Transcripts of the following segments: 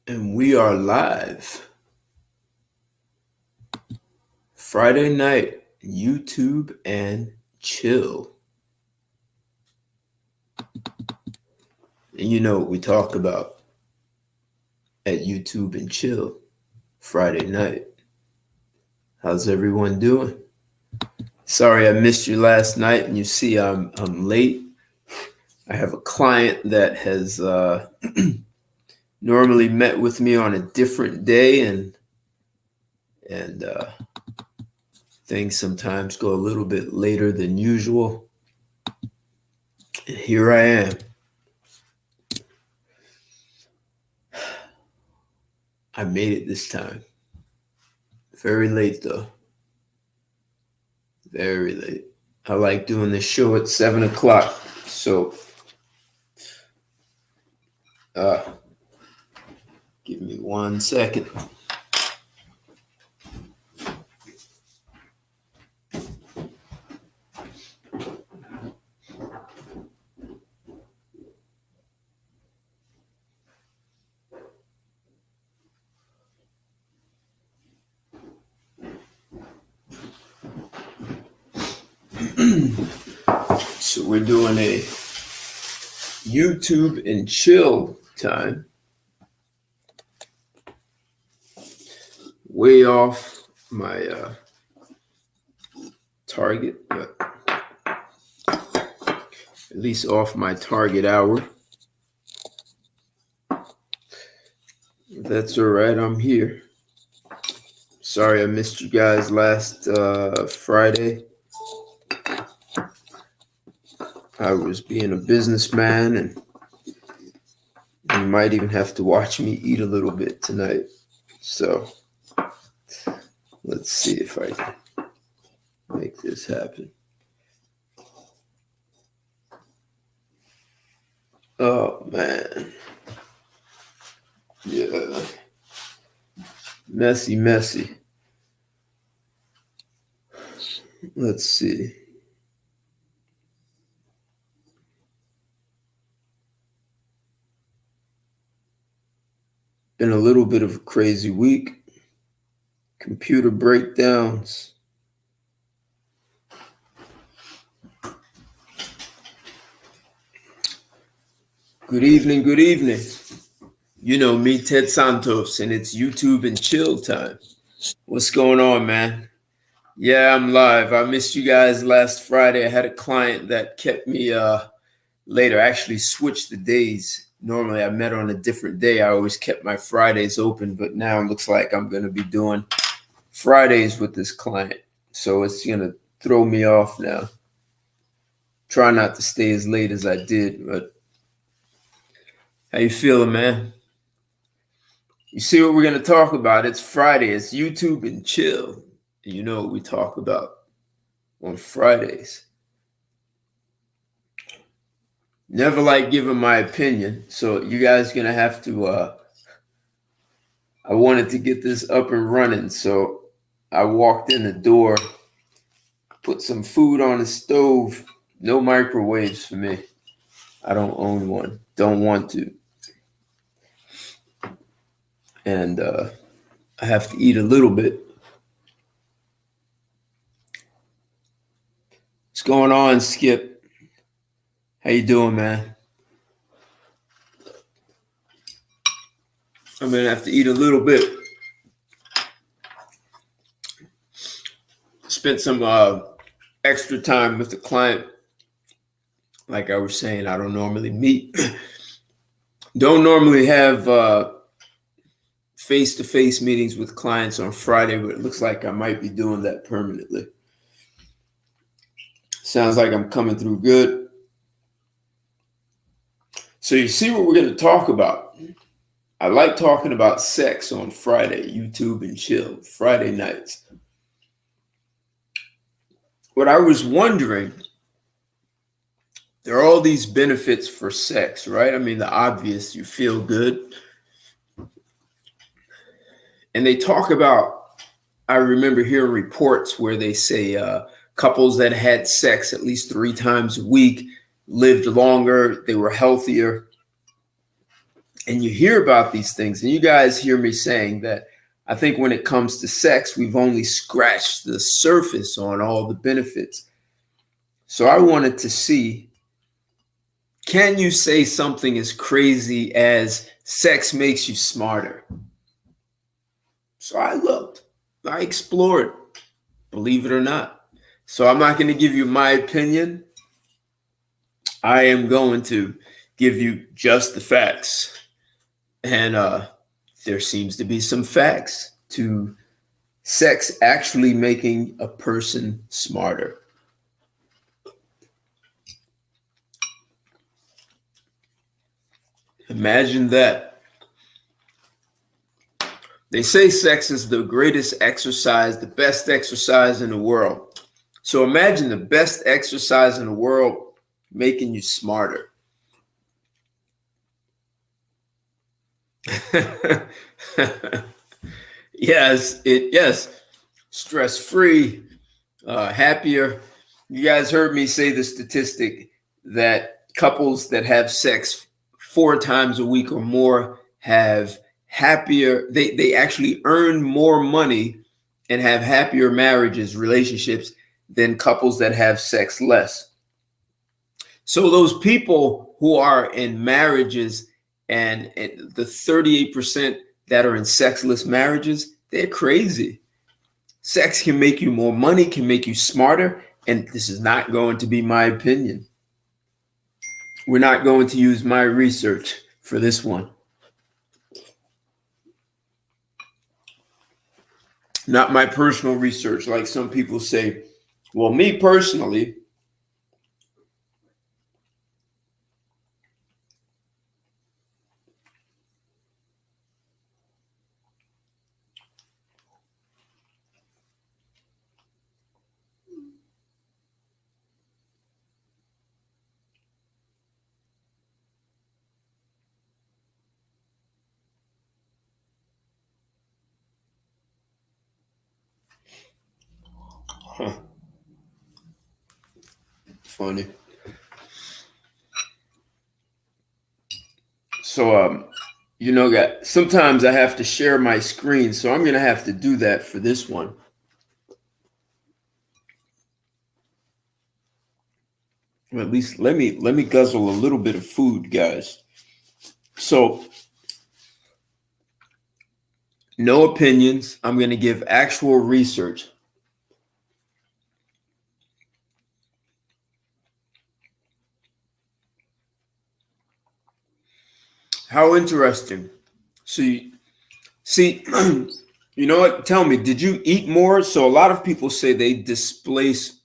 And we are live. Friday night, YouTube and chill. And you know what we talk about at YouTube and chill Friday night. How's everyone doing? Sorry I missed you last night, and you see I'm late. I have a client that has normally met with me on a different day, and things sometimes go a little bit later than usual. And here I am. I made it this time. Very late though. Very late. I like doing this show at 7 o'clock. So give me 1 second. So we're doing a YouTube and chill time. Way off my target, but at least off my target hour. That's all right. I'm here. Sorry I missed you guys last Friday. I was being a businessman, and you might even have to watch me eat a little bit tonight. So let's see if I can make this happen. Oh, man. Yeah. Messy. Let's see. Been a little bit of a crazy week. Computer breakdowns. Good evening. You know me, Ted Santos, and it's YouTube and chill time. What's going on, man? Yeah, I'm live. I missed you guys last Friday. I had a client that kept me later. I actually switched the days. Normally I met on a different day. I always kept my Fridays open, but now it looks like I'm going to be doing Fridays with this client. So it's going to throw me off now. Try not to stay as late as I did, but how you feeling, man? You see what we're going to talk about? It's Friday. It's YouTube and chill. You know what we talk about on Fridays. Never like giving my opinion, so you guys are going to have to, I wanted to get this up and running, so I walked in the door, put some food on the stove. No microwaves for me. I don't own one. Don't want to. And I have to eat a little bit. What's going on, Skip? How you doing, man? I'm going to have to eat a little bit. Spent some extra time with the client. Like I was saying, I don't normally meet. Don't normally have face-to-face meetings with clients on Friday, but it looks like I might be doing that permanently. Sounds like I'm coming through good. So you see what we're going to talk about. I like talking about sex on Friday, YouTube and chill, Friday nights. What I was wondering, there are all these benefits for sex, right? I mean, the obvious, you feel good. And they talk about, I remember hearing reports where they say couples that had sex at least 3 times a week lived longer, they were healthier. And you hear about these things, and you guys hear me saying that I think when it comes to sex, we've only scratched the surface on all the benefits. So I wanted to see, can you say something as crazy as sex makes you smarter? So I looked, I explored, believe it or not. So I'm not going to give you my opinion. I am going to give you just the facts. And there seems to be some facts to sex actually making a person smarter. Imagine that. They say sex is the greatest exercise, the best exercise in the world. So imagine the best exercise in the world making you smarter. Yes, stress-free, happier. You guys heard me say the statistic that couples that have sex 4 times a week or more have happier, they actually earn more money and have happier marriages, relationships than couples that have sex less. So those people who are in marriages and the 38% that are in sexless marriages, they're crazy. Sex can make you more money, can make you smarter, and this is not going to be my opinion. We're not going to use my research for this one. Not my personal research, like some people say. Well, me personally, funny. So, sometimes I have to share my screen, so I'm going to have to do that for this one. Or at least let me guzzle a little bit of food, guys. So, no opinions. I'm going to give actual research. How interesting. So, see, you know what? Tell me, did you eat more? So, a lot of people say they displace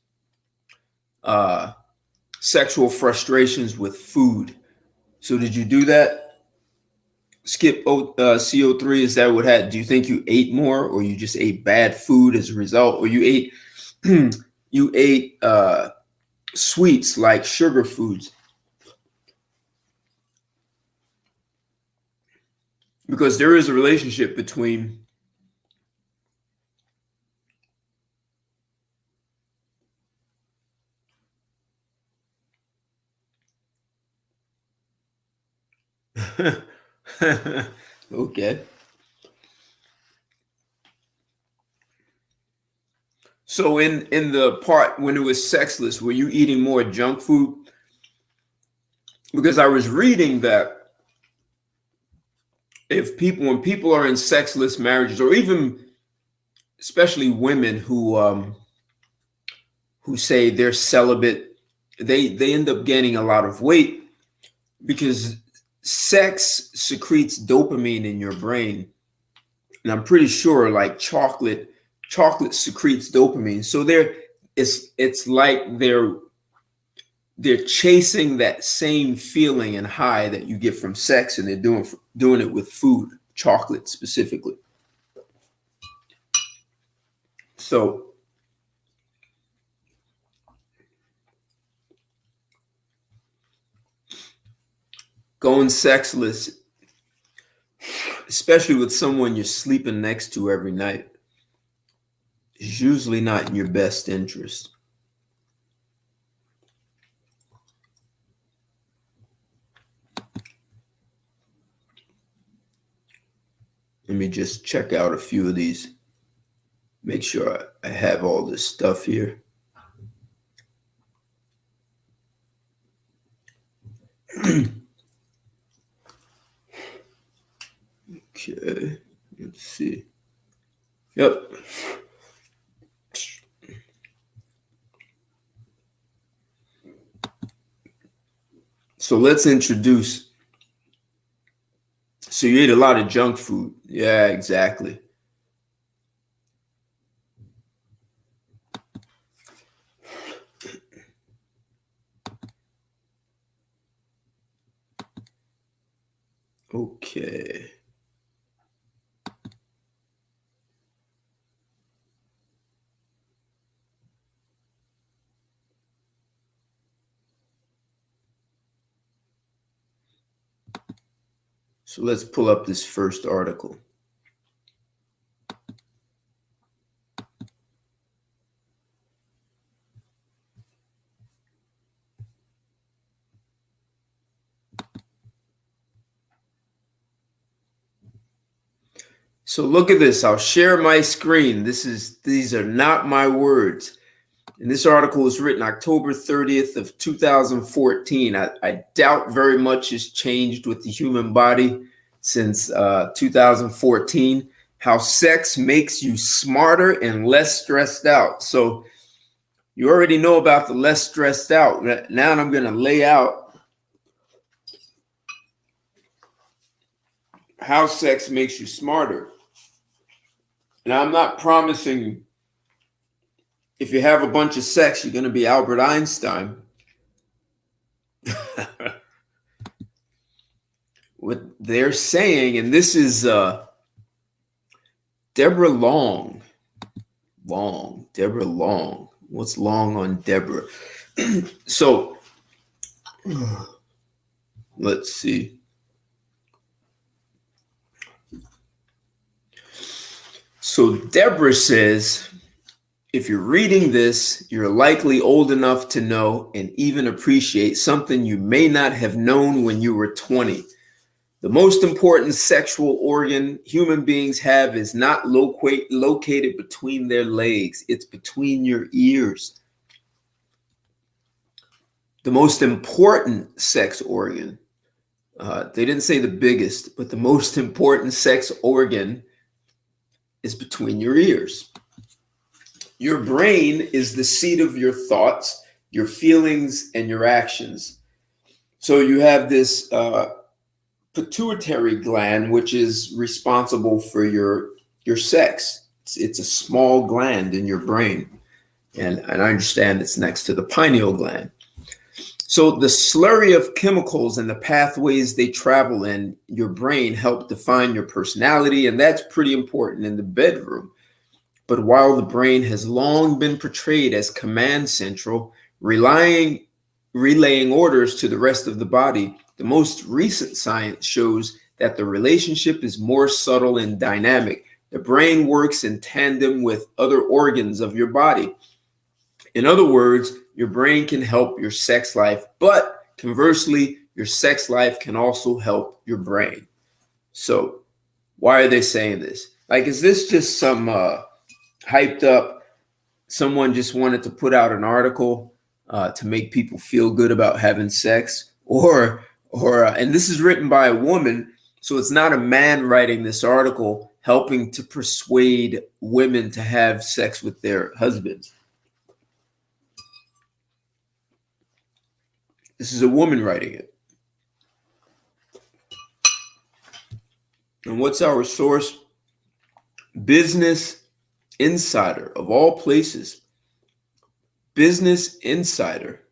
sexual frustrations with food. So, did you do that? Skip CO3, is that what happened? Do you think you ate more, or you just ate bad food as a result, or you ate you ate sweets like sugar foods? Because there is a relationship between okay. So in the part when it was sexless, were you eating more junk food? Because I was reading that when people are in sexless marriages, or even especially women who say they're celibate, they end up gaining a lot of weight because sex secretes dopamine in your brain. And I'm pretty sure like chocolate secretes dopamine. So it's like they're chasing that same feeling and high that you get from sex, and they're doing it with food, chocolate specifically. So going sexless, especially with someone you're sleeping next to every night, is usually not in your best interest. Let me just check out a few of these. Make sure I have all this stuff here. Okay, let's see. Yep. So let's introduce. So you ate a lot of junk food. Yeah, exactly. Okay. So let's pull up this first article. So look at this. I'll share my screen. These are not my words. And this article was written October 30th of 2014. I doubt very much has changed with the human body since 2014. How sex makes you smarter and less stressed out. So you already know about the less stressed out. Now I'm going to lay out how sex makes you smarter. And I'm not promising if you have a bunch of sex, you're going to be Albert Einstein. What they're saying, and this is Deborah Long. Deborah Long. What's long on Deborah? So let's see. So Deborah says, if you're reading this, you're likely old enough to know and even appreciate something you may not have known when you were 20. The most important sexual organ human beings have is not located between their legs. It's between your ears. The most important sex organ, they didn't say the biggest, but the most important sex organ is between your ears. Your brain is the seat of your thoughts, your feelings, and your actions. So you have this pituitary gland, which is responsible for your sex. It's a small gland in your brain. And I understand it's next to the pineal gland. So the slurry of chemicals and the pathways they travel in your brain help define your personality, and that's pretty important in the bedroom. But while the brain has long been portrayed as command central, relaying orders to the rest of the body, the most recent science shows that the relationship is more subtle and dynamic. The brain works in tandem with other organs of your body. In other words, your brain can help your sex life, but conversely, your sex life can also help your brain. So why are they saying this? Like, is this just some hyped up, someone just wanted to put out an article to make people feel good about having sex? Or and this is written by a woman, so it's not a man writing this article helping to persuade women to have sex with their husbands. This is a woman writing it. And what's our source? Business Insider, of all places. Business Insider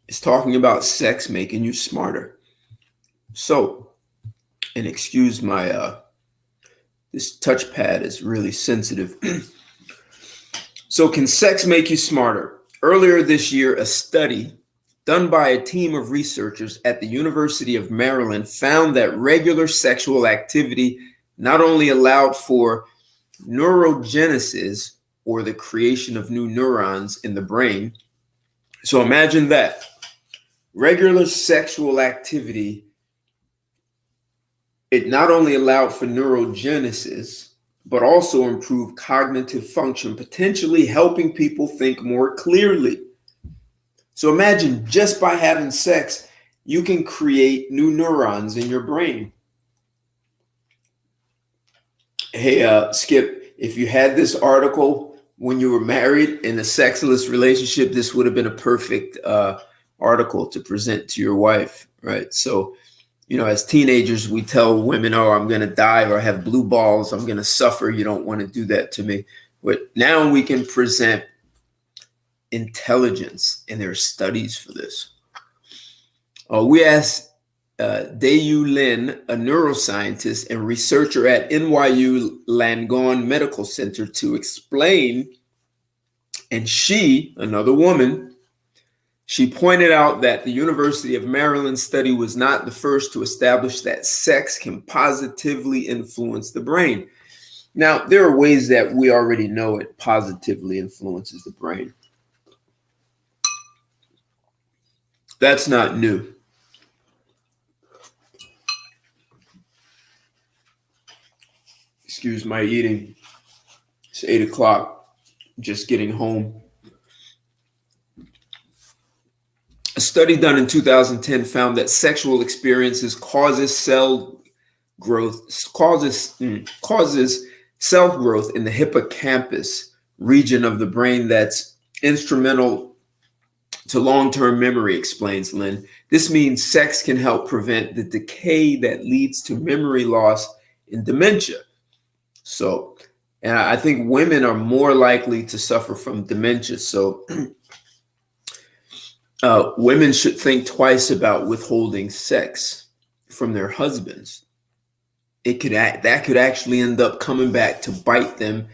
is talking about sex making you smarter. So, and excuse my, this touchpad is really sensitive. So can sex make you smarter? Earlier this year, a study done by a team of researchers at the University of Maryland found that regular sexual activity not only allowed for neurogenesis, or the creation of new neurons in the brain. So imagine that. Regular sexual activity It not only allowed for neurogenesis, but also improved cognitive function, potentially helping people think more clearly. So imagine just by having sex, you can create new neurons in your brain. Hey, Skip, if you had this article when you were married in a sexless relationship, this would have been a perfect article to present to your wife, right? So, as teenagers, we tell women, oh, I'm going to die or I have blue balls. I'm going to suffer. You don't want to do that to me. But now we can present intelligence, and there are studies for this. We asked Dayu Lin, a neuroscientist and researcher at NYU Langone Medical Center, to explain. And she, another woman, she pointed out that the University of Maryland study was not the first to establish that sex can positively influence the brain. Now, there are ways that we already know it positively influences the brain. That's not new. Excuse my eating. It's 8 o'clock, just getting home. A study done in 2010 found that sexual experiences causes cell growth in the hippocampus region of the brain that's instrumental to long-term memory, explains Lynn. This means sex can help prevent the decay that leads to memory loss and dementia. So, and I think women are more likely to suffer from dementia. So women should think twice about withholding sex from their husbands. That could actually end up coming back to bite them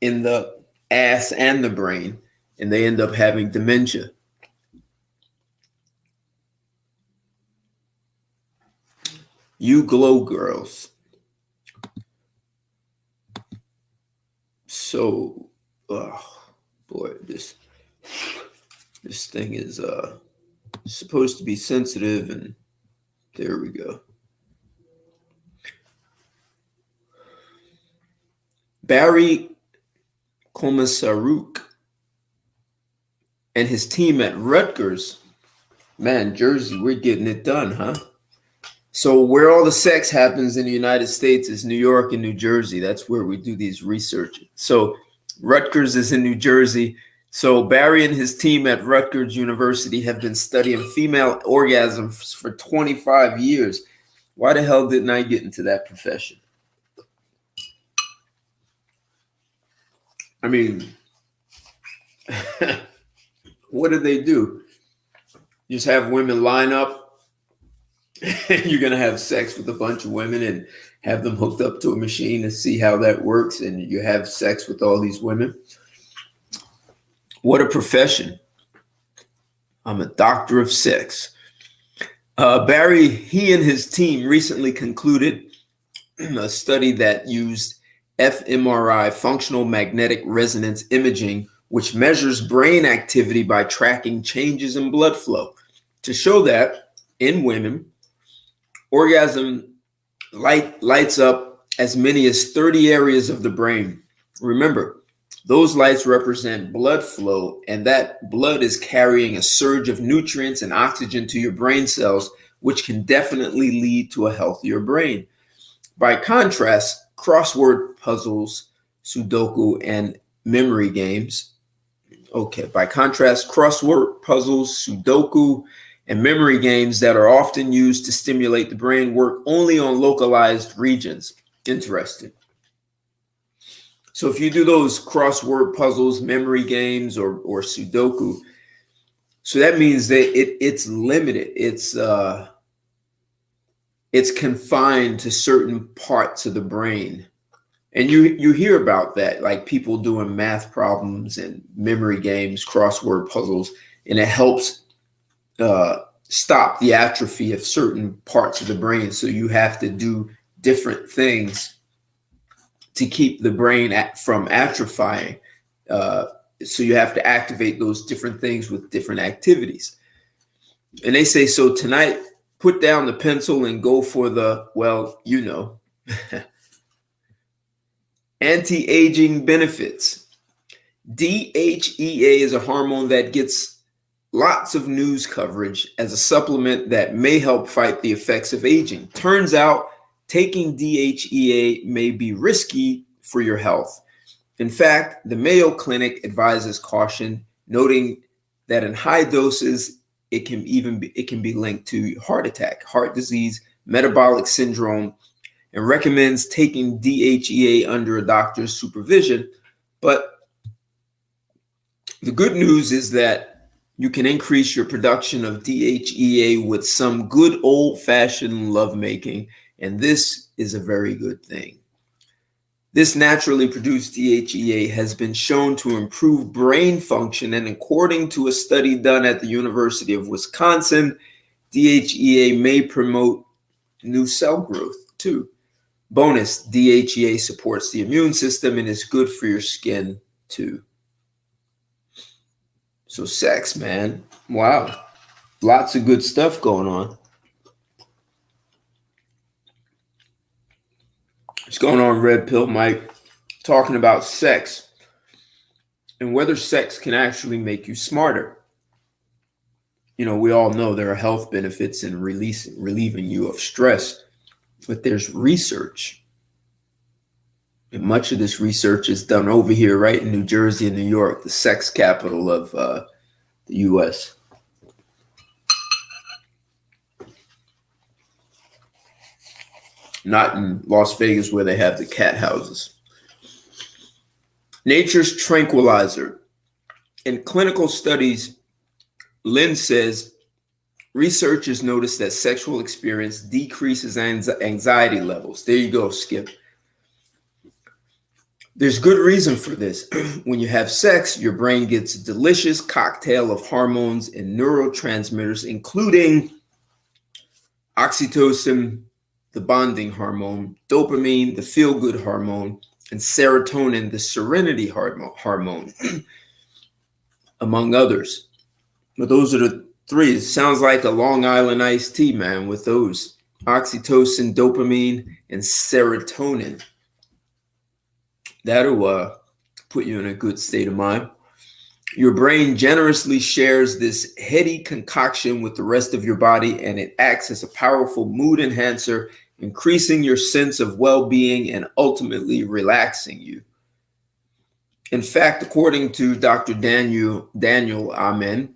in the ass and the brain, and they end up having dementia. You glow, girls. So, oh boy, this thing is supposed to be sensitive, and there we go. Barry Komisaruk and his team at Rutgers, man, Jersey, we're getting it done, huh? So where all the sex happens in the United States is New York and New Jersey. That's where we do these research. So Rutgers is in New Jersey. So Barry and his team at Rutgers University have been studying female orgasms for 25 years. Why the hell didn't I get into that profession? I mean, what do they do? Just have women line up. You're going to have sex with a bunch of women and have them hooked up to a machine to see how that works. And you have sex with all these women. What a profession. I'm a doctor of sex. Barry, he and his team recently concluded a study that used fMRI, functional magnetic resonance imaging, which measures brain activity by tracking changes in blood flow, to show that in women, orgasm lights up as many as 30 areas of the brain. Remember, those lights represent blood flow, and that blood is carrying a surge of nutrients and oxygen to your brain cells, which can definitely lead to a healthier brain. By contrast, crossword puzzles, Sudoku, and memory games. By contrast, crossword puzzles, Sudoku, and memory games that are often used to stimulate the brain work only on localized regions. Interesting. So if you do those crossword puzzles, memory games, or Sudoku, so that means that it's limited. It's confined to certain parts of the brain. And you hear about that, like people doing math problems and memory games, crossword puzzles, and it helps stop the atrophy of certain parts of the brain. So you have to do different things to keep the brain from atrophying. So you have to activate those different things with different activities. And they say, so tonight put down the pencil and go for the, well, anti-aging benefits. DHEA is a hormone that gets lots of news coverage as a supplement that may help fight the effects of aging. Turns out taking DHEA may be risky for your health. In fact, the Mayo Clinic advises caution, noting that in high doses, it can be linked to heart attack, heart disease, metabolic syndrome, and recommends taking DHEA under a doctor's supervision. But the good news is that you can increase your production of DHEA with some good old-fashioned lovemaking, and this is a very good thing. This naturally produced DHEA has been shown to improve brain function, and according to a study done at the University of Wisconsin, DHEA may promote new cell growth too. Bonus, DHEA supports the immune system and is good for your skin too. So sex, man. Wow. Lots of good stuff going on. What's going on, Red Pill Mike? Talking about sex and whether sex can actually make you smarter. We all know there are health benefits in relieving you of stress, but there's research. And much of this research is done over here, right in New Jersey and New York, the sex capital of the U.S. Not in Las Vegas where they have the cat houses. Nature's tranquilizer. In clinical studies, Lynn says, researchers noticed that sexual experience decreases anxiety levels. There you go, Skip. There's good reason for this. When you have sex, your brain gets a delicious cocktail of hormones and neurotransmitters, including oxytocin, the bonding hormone, dopamine, the feel-good hormone, and serotonin, the serenity hormone, among others. But those are the three. It sounds like a Long Island iced tea, man, with those. Oxytocin, dopamine, and serotonin. That'll put you in a good state of mind. Your brain generously shares this heady concoction with the rest of your body, and it acts as a powerful mood enhancer, increasing your sense of well-being and ultimately relaxing you. In fact, according to Dr. Daniel Amen,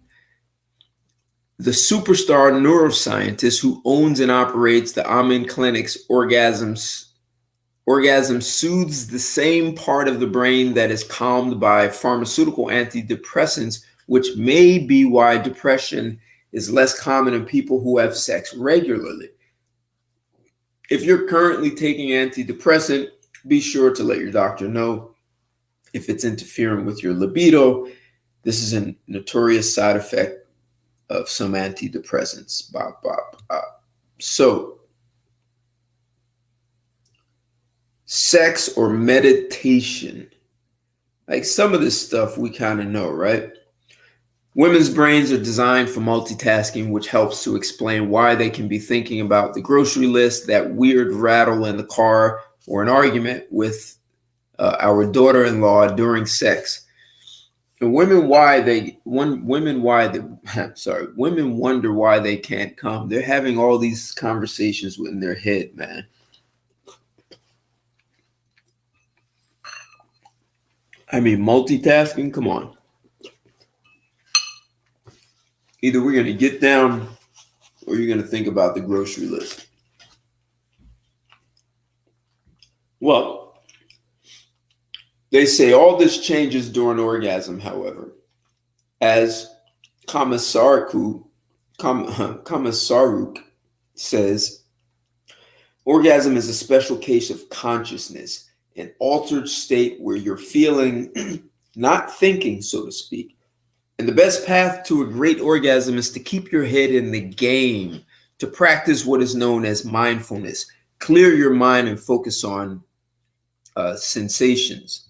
the superstar neuroscientist who owns and operates the Amen Clinic's Orgasm soothes the same part of the brain that is calmed by pharmaceutical antidepressants, which may be why depression is less common in people who have sex regularly. If you're currently taking antidepressant, be sure to let your doctor know if it's interfering with your libido. This is a notorious side effect of some antidepressants. So, sex or meditation. Like some of this stuff we kind of know, right? Women's brains are designed for multitasking, which helps to explain why they can be thinking about the grocery list, that weird rattle in the car, or an argument with our daughter-in-law during sex. And women wonder why they can't come. They're having all these conversations in their head, man. I mean, multitasking, come on. Either we're going to get down or you're going to think about the grocery list. Well, they say all this changes during orgasm, however. As Komisaruk says, orgasm is a special case of consciousness, an altered state where you're feeling, not thinking, so to speak. And the best path to a great orgasm is to keep your head in the game, to practice what is known as mindfulness. Clear your mind and focus on sensations.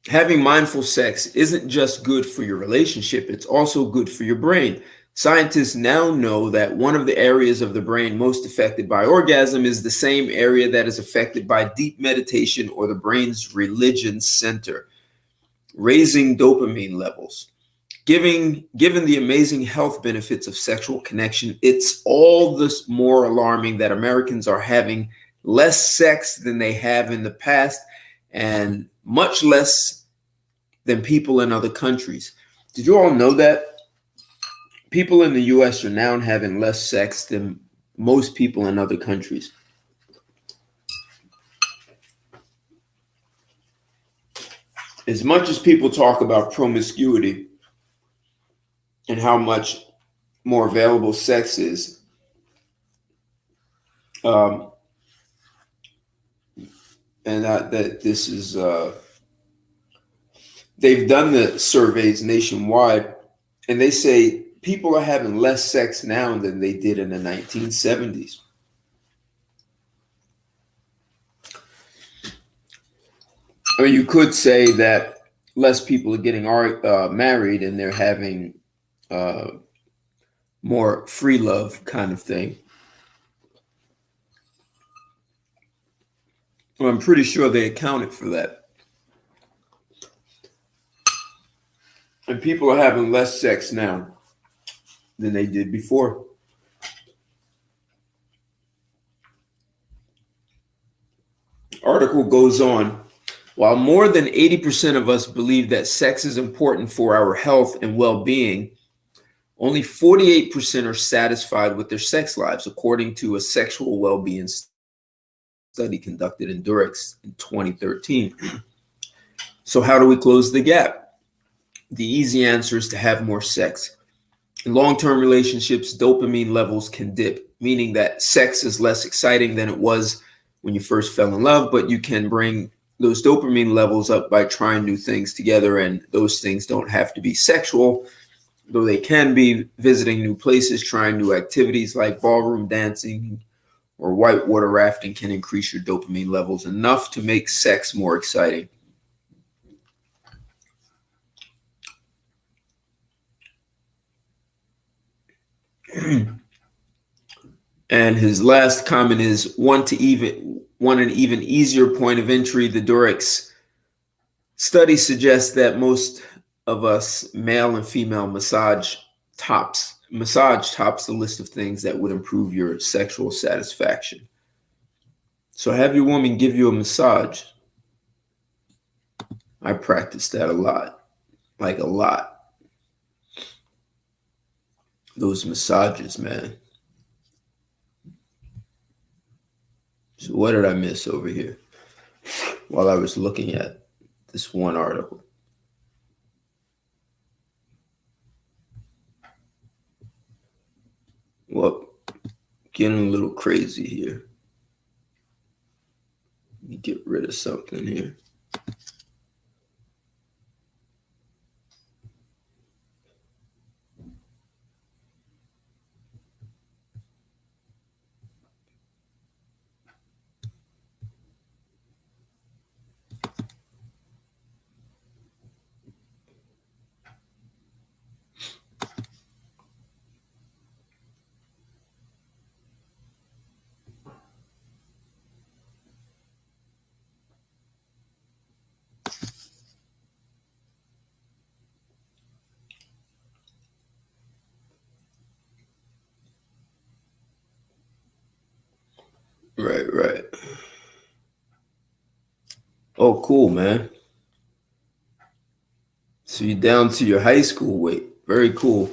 Having mindful sex isn't just good for your relationship, it's also good for your brain. Scientists now know that one of the areas of the brain most affected by orgasm is the same area that is affected by deep meditation or the brain's religion center, raising dopamine levels. Given the amazing health benefits of sexual connection, it's all the more alarming that Americans are having less sex than they have in the past, and much less than people in other countries. Did you all know that? People in the US are now having less sex than most people in other countries. As much as people talk about promiscuity and how much more available sex is, and that this is, they've done the surveys nationwide, and they say people are having less sex now than they did in the 1970s. I mean, you could say that less people are getting married and they're having more free love kind of thing. Well, I'm pretty sure they accounted for that. And people are having less sex now than they did before. Article goes on. While more than 80% of us believe that sex is important for our health and well-being, only 48% are satisfied with their sex lives, according to a sexual well-being study conducted in Durex in 2013. So how do we close the gap? The easy answer is to have more sex. In long-term relationships, dopamine levels can dip, meaning that sex is less exciting than it was when you first fell in love, but you can bring those dopamine levels up by trying new things together, and those things don't have to be sexual, though they can be. Visiting new places, trying new activities like ballroom dancing or whitewater rafting can increase your dopamine levels enough to make sex more exciting. And his last comment is one an even easier point of entry. The Durex study suggests that most of us, male and female, massage tops the list of things that would improve your sexual satisfaction. So have your woman give you a massage. I practice that a lot, like a lot. Those massages, man. So what did I miss over here while I was looking at this one article? Well, getting a little crazy here. Let me get rid of something here. Right. Oh, cool, man. So you're down to your high school weight. Very cool.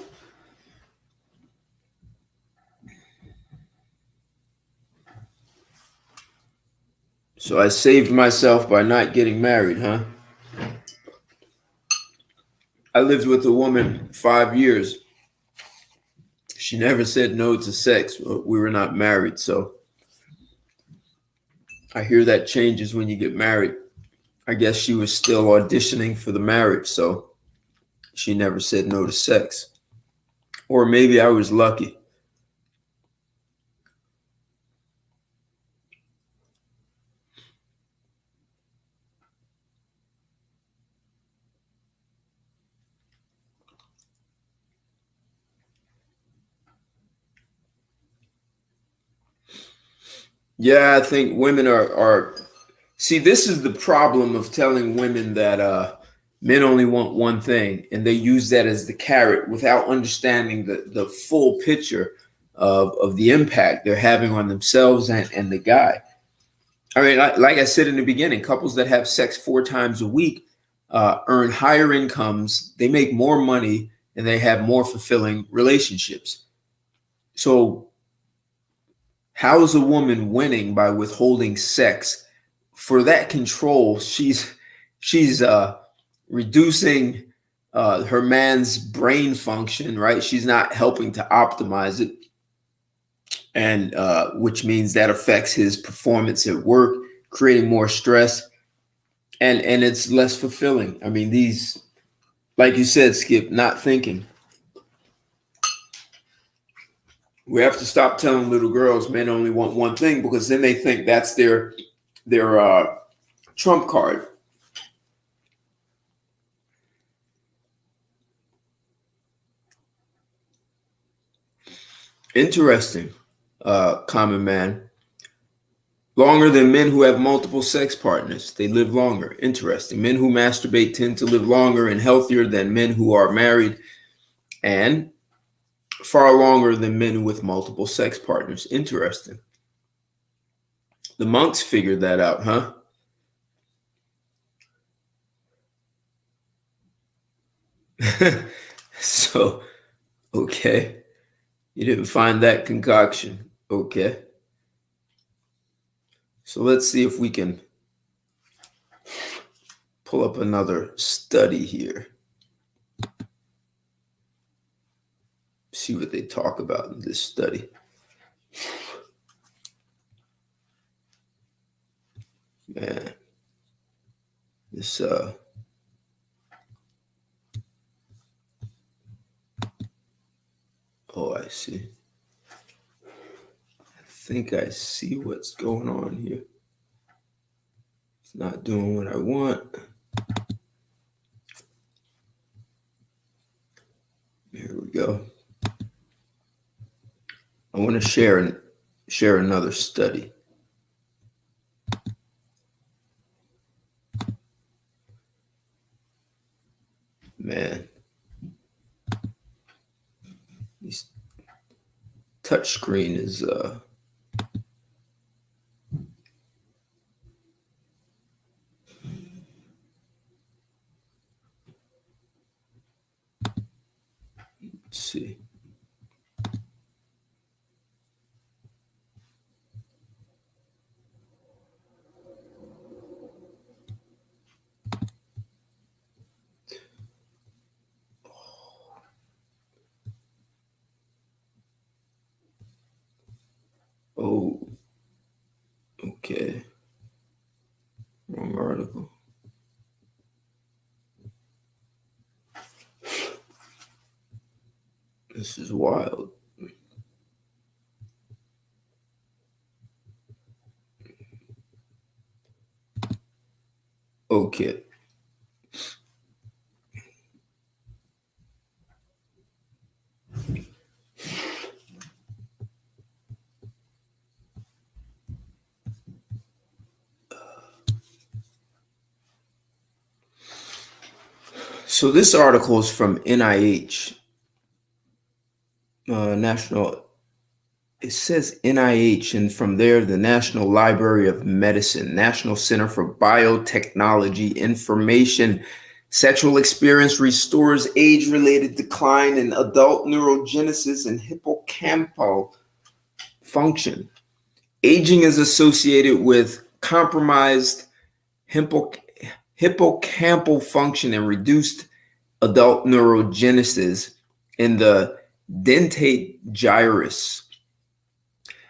So I saved myself by not getting married, huh? I lived with a woman 5 years. She never said no to sex. We were not married, so I hear that changes when you get married. I guess she was still auditioning for the marriage, so she never said no to sex. Or maybe I was lucky. Yeah, I think women are see, this is the problem of telling women that men only want one thing, and they use that as the carrot without understanding the full picture of the impact they're having on themselves and the guy. I mean, like I said in the beginning, couples that have sex 4 times a week earn higher incomes, they make more money, and they have more fulfilling relationships. So how is a woman winning by withholding sex? For that control, she's reducing her man's brain function, right? She's not helping to optimize it, and which means that affects his performance at work, creating more stress, and it's less fulfilling. I mean, these, like you said, Skip, not thinking. We have to stop telling little girls men only want one thing, because then they think that's their trump card. Interesting, common man. Longer than men who have multiple sex partners. They live longer. Interesting. Men who masturbate tend to live longer and healthier than men who are married, and far longer than men with multiple sex partners. Interesting. The monks figured that out, huh? So, okay. You didn't find that concoction. Okay. So let's see if we can pull up another study here. See what they talk about in this study. Man, this oh, I see. I think I see what's going on here. It's not doing what I want. Here we go. I want to share another study. Man, this touch screen is let's see. Oh, okay. Wrong article. This is wild. Okay. So this article is from NIH, National. It says NIH, and from there, the National Library of Medicine, National Center for Biotechnology Information. Sexual experience restores age-related decline in adult neurogenesis and hippocampal function. Aging is associated with compromised hippocampal function and reduced adult neurogenesis in the dentate gyrus,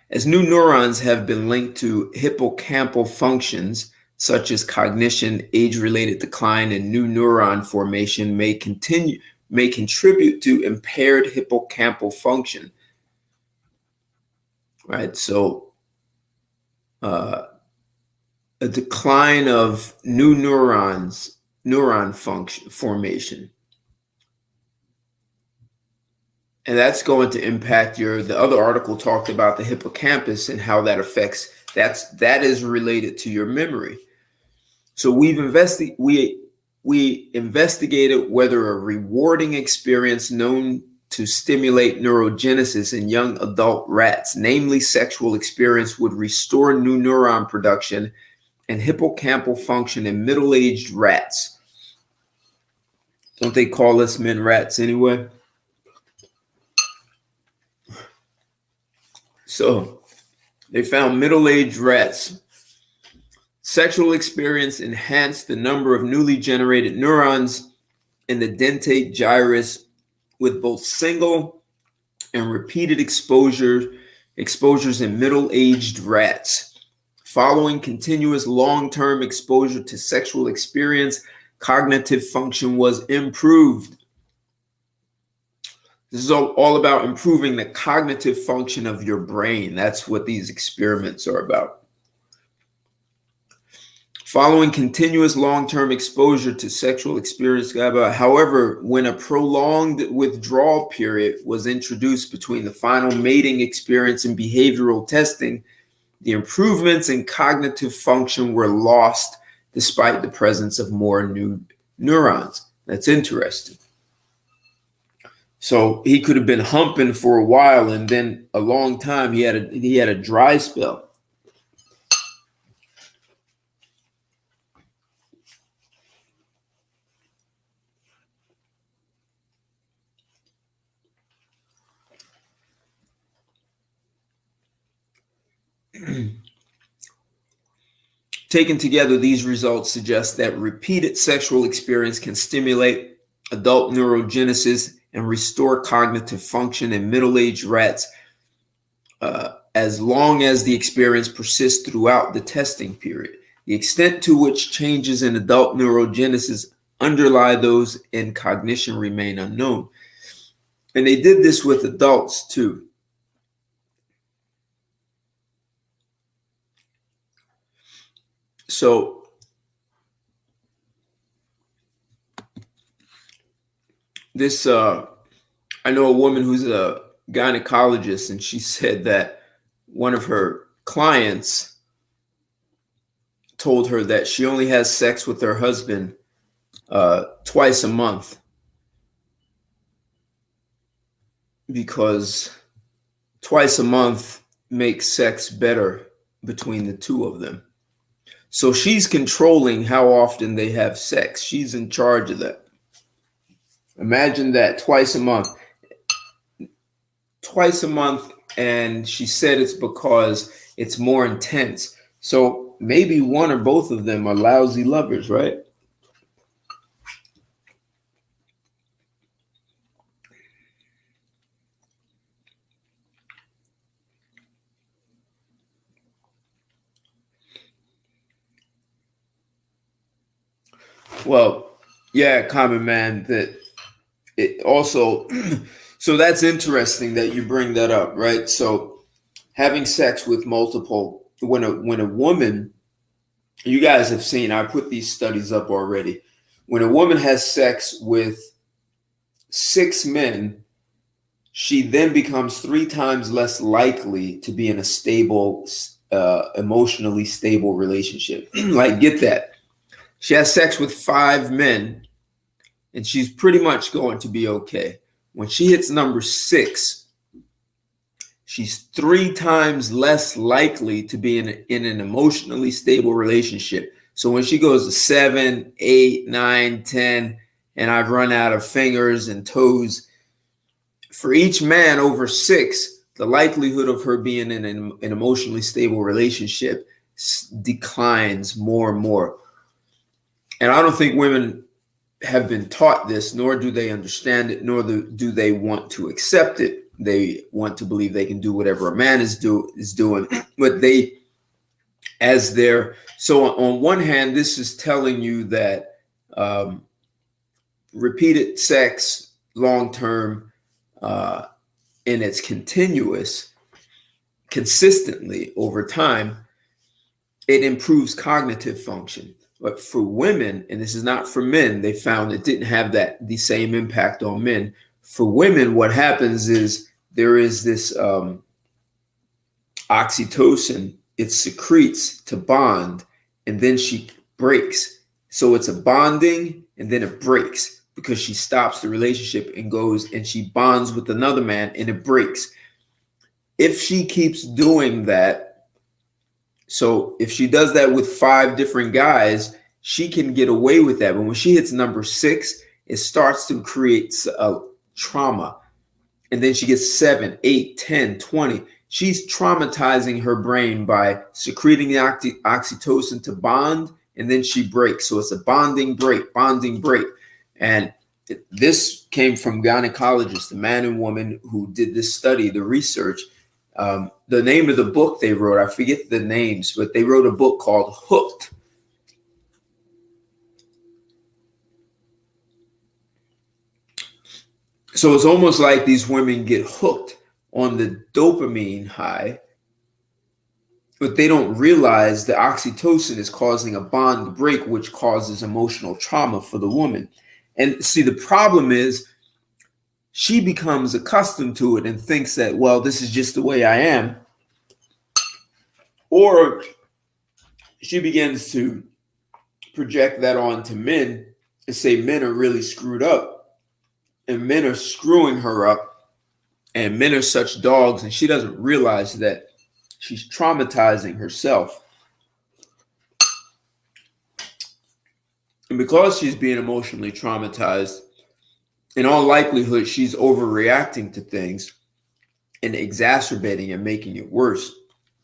as new neurons have been linked to hippocampal functions such as cognition. Age-related decline in new neuron formation may contribute to impaired hippocampal function. Right, so a decline of new neuron function formation, and that's going to impact the other article talked about the hippocampus and how that affects That is related to your memory. So we investigated whether a rewarding experience known to stimulate neurogenesis in young adult rats, namely sexual experience, would restore new neuron production and hippocampal function in middle-aged rats. Don't they call us men rats anyway? So they found middle-aged rats. Sexual experience enhanced the number of newly generated neurons in the dentate gyrus with both single and repeated exposures in middle-aged rats. Following continuous long-term exposure to sexual experience, cognitive function was improved. This is all about improving the cognitive function of your brain. That's what these experiments are about. Following continuous long-term exposure to sexual experience, however, when a prolonged withdrawal period was introduced between the final mating experience and behavioral testing, the improvements in cognitive function were lost despite the presence of more new neurons. That's interesting. So he could have been humping for a while, and then a long time he had a dry spell. Taken together, these results suggest that repeated sexual experience can stimulate adult neurogenesis and restore cognitive function in middle-aged rats as long as the experience persists throughout the testing period. The extent to which changes in adult neurogenesis underlie those in cognition remain unknown. And they did this with adults too. So this, I know a woman who's a gynecologist, and she said that one of her clients told her that she only has sex with her husband twice a month because twice a month makes sex better between the two of them. So she's controlling how often they have sex. She's in charge of that. Imagine that, twice a month. Twice a month, and she said it's because it's more intense. So maybe one or both of them are lousy lovers, right? Well, yeah, Common Man, that it also, so that's interesting that you bring that up, right? So having sex with multiple, when a woman, you guys have seen, I put these studies up already. When a woman has sex with 6 men, she then becomes 3 times less likely to be in a stable, emotionally stable relationship. Like, get that. She has sex with 5 men, and she's pretty much going to be okay. When she hits number 6, she's 3 times less likely to be in an emotionally stable relationship. So when she goes to 7, 8, 9, 10, and I've run out of fingers and toes, for each man over 6, the likelihood of her being in an emotionally stable relationship declines more and more. And I don't think women have been taught this, nor do they understand it, nor do they want to accept it. They want to believe they can do whatever a man is doing, but they, as their, so on one hand, this is telling you that repeated sex long-term, and it's continuous, consistently over time, it improves cognitive function. But for women, and this is not for men, they found it didn't have the same impact on men. For women, what happens is there is this oxytocin it secretes to bond, and then she breaks. So it's a bonding and then it breaks because she stops the relationship and goes and she bonds with another man and it breaks. If she keeps doing that, so if she does that with 5 different guys, she can get away with that. But when she hits number 6, it starts to create a trauma. And then she gets 7, 8, 10, 20. She's traumatizing her brain by secreting the oxytocin to bond, and then she breaks. So it's a bonding break, bonding break. And this came from gynecologists, the man and woman who did this study, the research. The name of the book they wrote, I forget the names, but they wrote a book called Hooked. So it's almost like these women get hooked on the dopamine high, but they don't realize the oxytocin is causing a bond break, which causes emotional trauma for the woman. And see, the problem is she becomes accustomed to it and thinks that, well, this is just the way I am. Or she begins to project that onto men and say men are really screwed up and men are screwing her up and men are such dogs, and she doesn't realize that she's traumatizing herself. And because she's being emotionally traumatized, in all likelihood, she's overreacting to things and exacerbating and making it worse.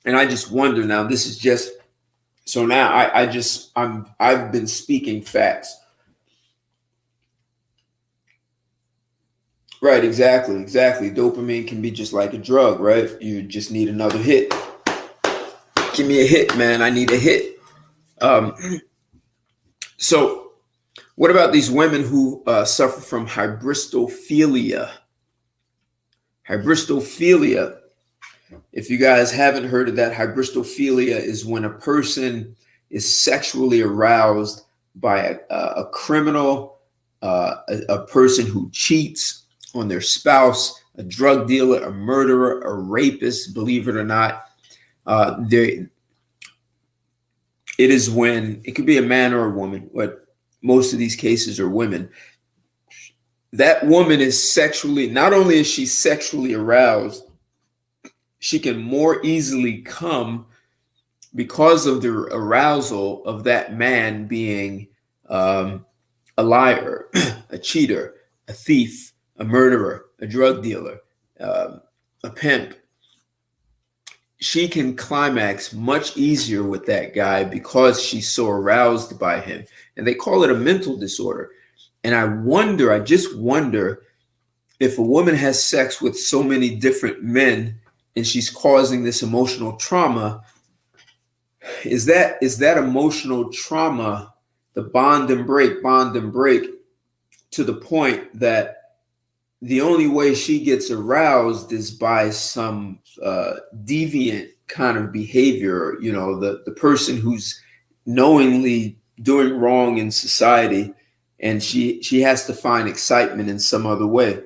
And I just wonder now, this is just, so now I've been speaking facts. Right, exactly. Dopamine can be just like a drug, right? You just need another hit. Give me a hit, man. I need a hit. So what about these women who suffer from hybristophilia? Hybristophilia, if you guys haven't heard of that, hybristophilia is when a person is sexually aroused by a criminal, a person who cheats on their spouse, a drug dealer, a murderer, a rapist, believe it or not. It is when, it could be a man or a woman, but most of these cases are women. That woman is sexually, not only is she sexually aroused, she can more easily come because of the arousal of that man being a liar, a cheater, a thief, a murderer, a drug dealer, a pimp. She can climax much easier with that guy because she's so aroused by him. And they call it a mental disorder. And I just wonder if a woman has sex with so many different men and she's causing this emotional trauma, is that emotional trauma, the bond and break to the point that the only way she gets aroused is by some deviant kind of behavior, you know, the person who's knowingly doing wrong in society, and she has to find excitement in some other way.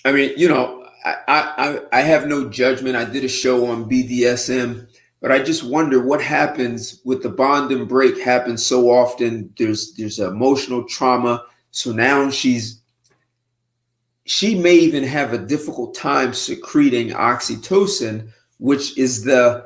I mean, you know, I have no judgment. I did a show on BDSM, but I just wonder what happens with the bond and break happens so often. There's emotional trauma. So now she may even have a difficult time secreting oxytocin, which is the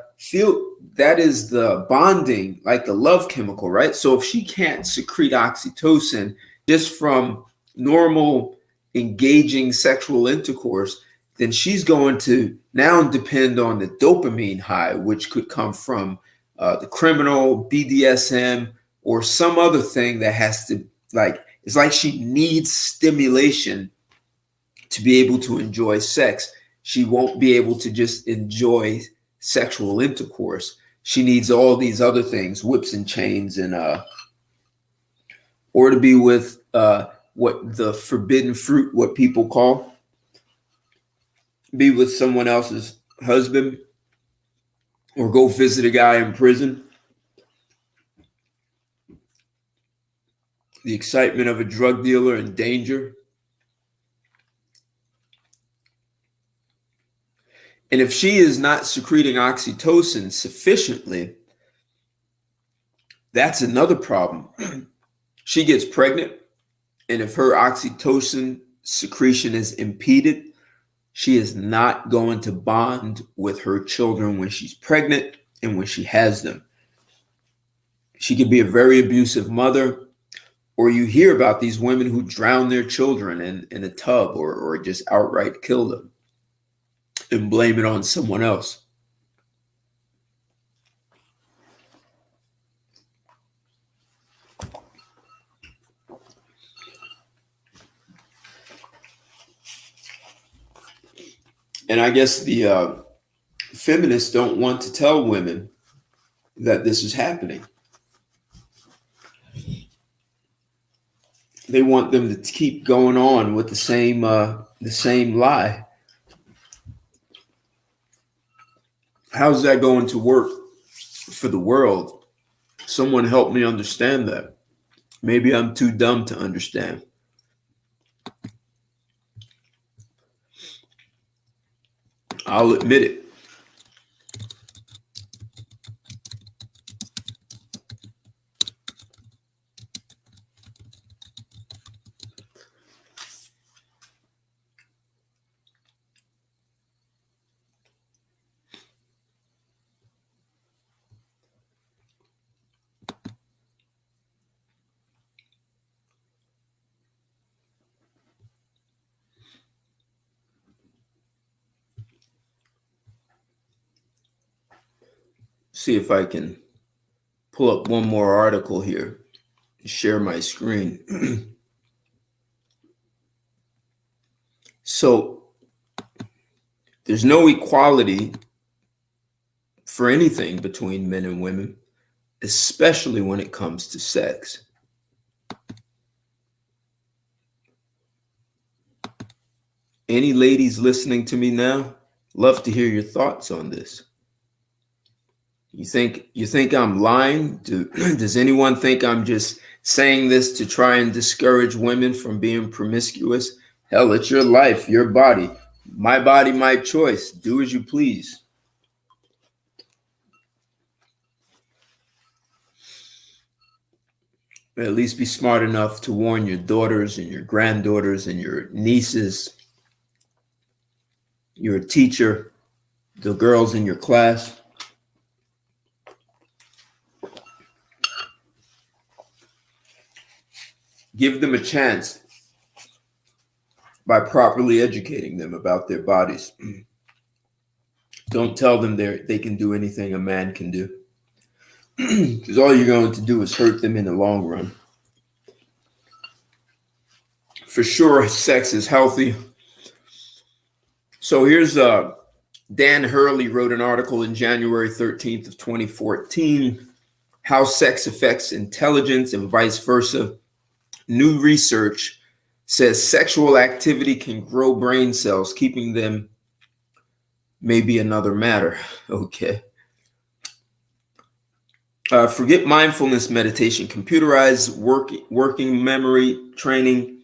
bonding, like the love chemical, right? So if she can't secrete oxytocin just from normal engaging sexual intercourse, then she's going to now depend on the dopamine high, which could come from the criminal, BDSM, or some other thing that has to, like, it's like she needs stimulation to be able to enjoy sex. She won't be able to just enjoy sexual intercourse. She needs all these other things, whips and chains, and or to be with what the forbidden fruit, what people call, be with someone else's husband, or go visit a guy in prison. The excitement of a drug dealer in danger. And if she is not secreting oxytocin sufficiently, that's another problem. She gets pregnant, and if her oxytocin secretion is impeded, she is not going to bond with her children when she's pregnant and when she has them. She could be a very abusive mother, or you hear about these women who drown their children in a tub or just outright kill them and blame it on someone else. And I guess the feminists don't want to tell women that this is happening. They want them to keep going on with the same lie. How's that going to work for the world? Someone help me understand that. Maybe I'm too dumb to understand. I'll admit it. See if I can pull up one more article here, share my screen. So there's no equality for anything between men and women, especially when it comes to sex. Any ladies listening to me now? Love to hear your thoughts on this. You think I'm lying? Does anyone think I'm just saying this to try and discourage women from being promiscuous? Hell, it's your life, your body. My body, my choice. Do as you please. At least be smart enough to warn your daughters and your granddaughters and your nieces, your teacher, the girls in your class. Give them a chance by properly educating them about their bodies. Don't tell them they can do anything a man can do, because all you're going to do is hurt them in the long run. For sure, sex is healthy. So here's Dan Hurley wrote an article in January 13th of 2014, How Sex Affects Intelligence and Vice Versa. New research says sexual activity can grow brain cells, keeping them may be another matter. Okay. Forget mindfulness meditation, computerized working memory training,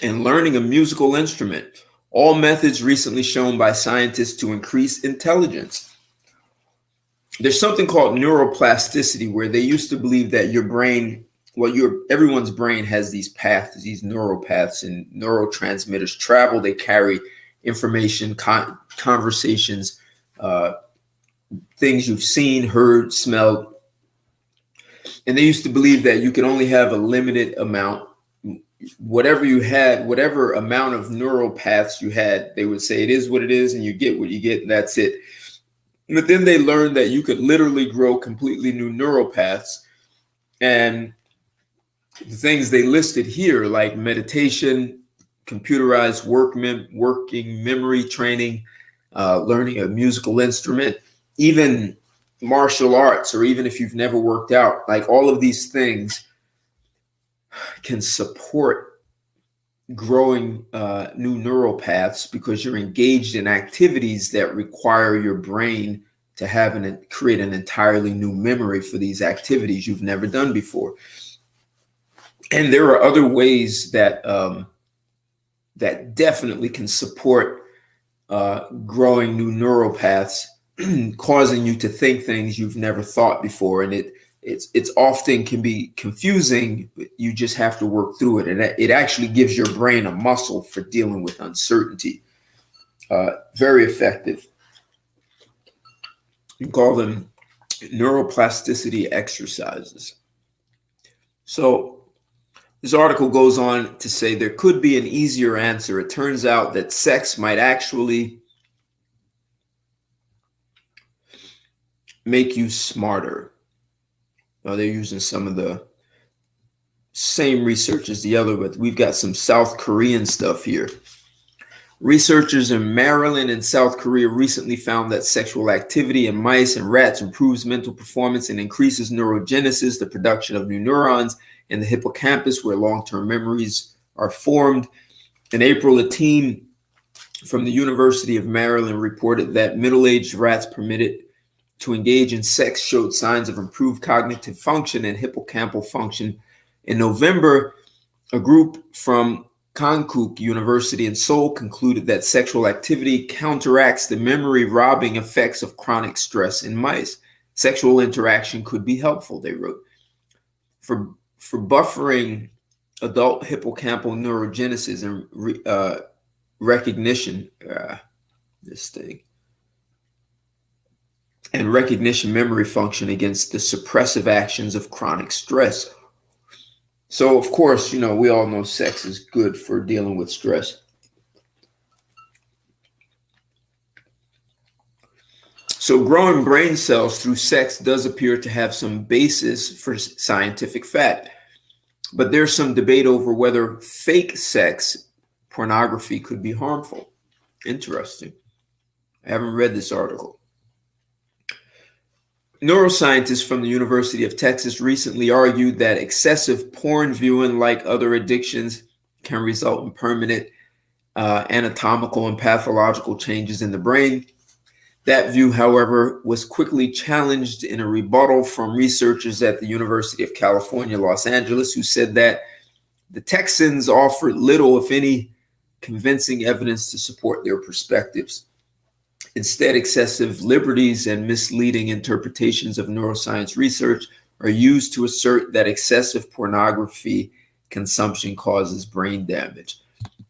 and learning a musical instrument. All methods recently shown by scientists to increase intelligence. There's something called neuroplasticity, where they used to believe that your brain, everyone's brain has these paths, these neural paths, and neurotransmitters travel. They carry information, conversations, things you've seen, heard, smelled. And they used to believe that you could only have a limited amount. Whatever you had, whatever amount of neural paths you had, they would say it is what it is, and you get what you get, and that's it. But then they learned that you could literally grow completely new neural paths. And the things they listed here, like meditation, computerized working memory training, learning a musical instrument, even martial arts, or even if you've never worked out, like all of these things can support growing new neural paths, because you're engaged in activities that require your brain to create an entirely new memory for these activities you've never done before. And there are other ways that that definitely can support growing new neural paths, causing you to think things you've never thought before. And it's often can be confusing. You just have to work through it. And it actually gives your brain a muscle for dealing with uncertainty. Very effective. You call them neuroplasticity exercises. So this article goes on to say there could be an easier answer. It turns out that sex might actually make you smarter. Now, they're using some of the same research as the other, but we've got some South Korean stuff here. Researchers in Maryland and South Korea recently found that sexual activity in mice and rats improves mental performance and increases neurogenesis, the production of new neurons in the hippocampus where long-term memories are formed. In April, a team from the University of Maryland reported that middle-aged rats permitted to engage in sex showed signs of improved cognitive function and hippocampal function. In November, a group from Konkuk University in Seoul concluded that sexual activity counteracts the memory robbing effects of chronic stress in mice. Sexual interaction could be helpful, they wrote, for buffering adult hippocampal neurogenesis and recognition. And recognition memory function against the suppressive actions of chronic stress. So, of course, we all know sex is good for dealing with stress. So growing brain cells through sex does appear to have some basis for scientific fact. But there's some debate over whether fake sex, pornography, could be harmful. Interesting. I haven't read this article. Neuroscientists from the University of Texas recently argued that excessive porn viewing, like other addictions, can result in permanent anatomical and pathological changes in the brain. That view, however, was quickly challenged in a rebuttal from researchers at the University of California, Los Angeles, who said that the Texans offered little, if any, convincing evidence to support their perspectives. Instead, excessive liberties and misleading interpretations of neuroscience research are used to assert that excessive pornography consumption causes brain damage.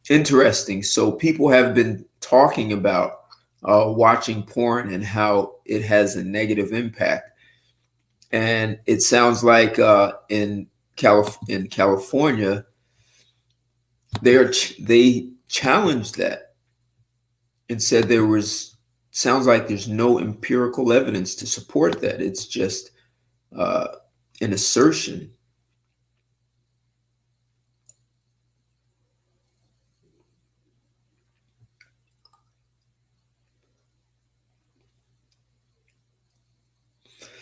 Interesting. So people have been talking about watching porn and how it has a negative impact. And it sounds like in California, they challenged that and said sounds like there's no empirical evidence to support that. It's just an assertion.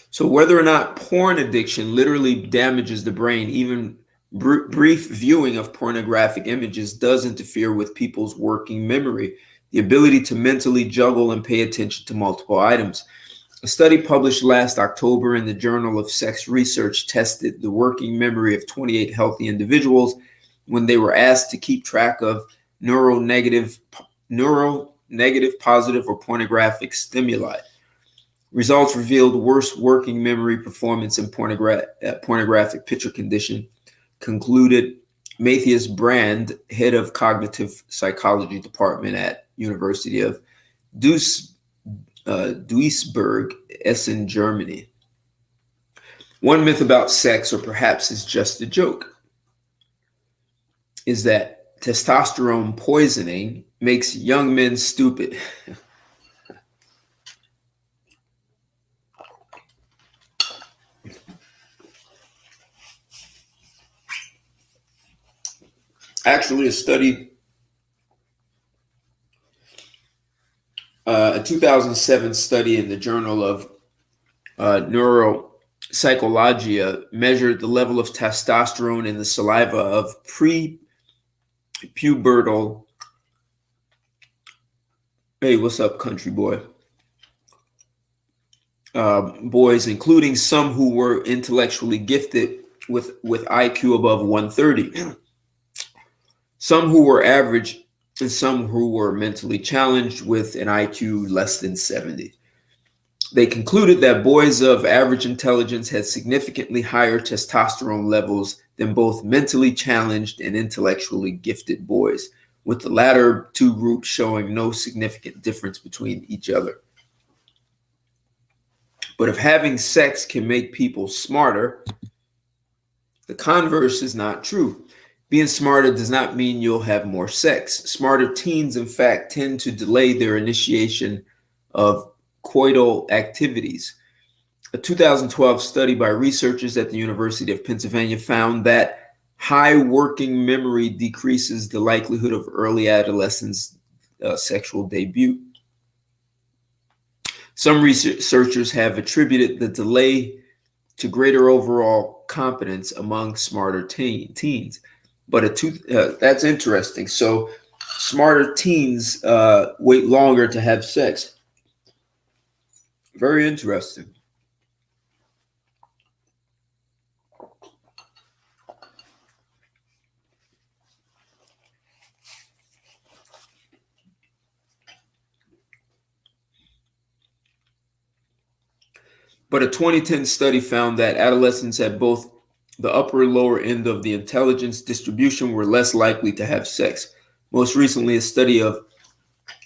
So whether or not porn addiction literally damages the brain, even brief viewing of pornographic images does interfere with people's working memory, the ability to mentally juggle and pay attention to multiple items. A study published last October in the Journal of Sex Research tested the working memory of 28 healthy individuals when they were asked to keep track of neuronegative, positive, or pornographic stimuli. Results revealed worse working memory performance in pornographic picture condition, concluded Matthias Brand, head of cognitive psychology department at University of Duisburg, Essen, Germany. One myth about sex, or perhaps it's just a joke, is that testosterone poisoning makes young men stupid. Actually, a 2007 study in the Journal of Neuropsychology measured the level of testosterone in the saliva of pre-pubertal, hey, what's up, country boy, boys, including some who were intellectually gifted with IQ above 130. Some who were average and some who were mentally challenged with an IQ less than 70. They concluded that boys of average intelligence had significantly higher testosterone levels than both mentally challenged and intellectually gifted boys, with the latter two groups showing no significant difference between each other. But if having sex can make people smarter, the converse is not true. Being smarter does not mean you'll have more sex. Smarter teens, in fact, tend to delay their initiation of coital activities. A 2012 study by researchers at the University of Pennsylvania found that high working memory decreases the likelihood of early adolescence sexual debut. Some researchers have attributed the delay to greater overall competence among smarter teens. But that's interesting. So smarter teens wait longer to have sex. Very interesting. But a 2010 study found that adolescents at both the upper and lower end of the intelligence distribution were less likely to have sex. Most recently, a study of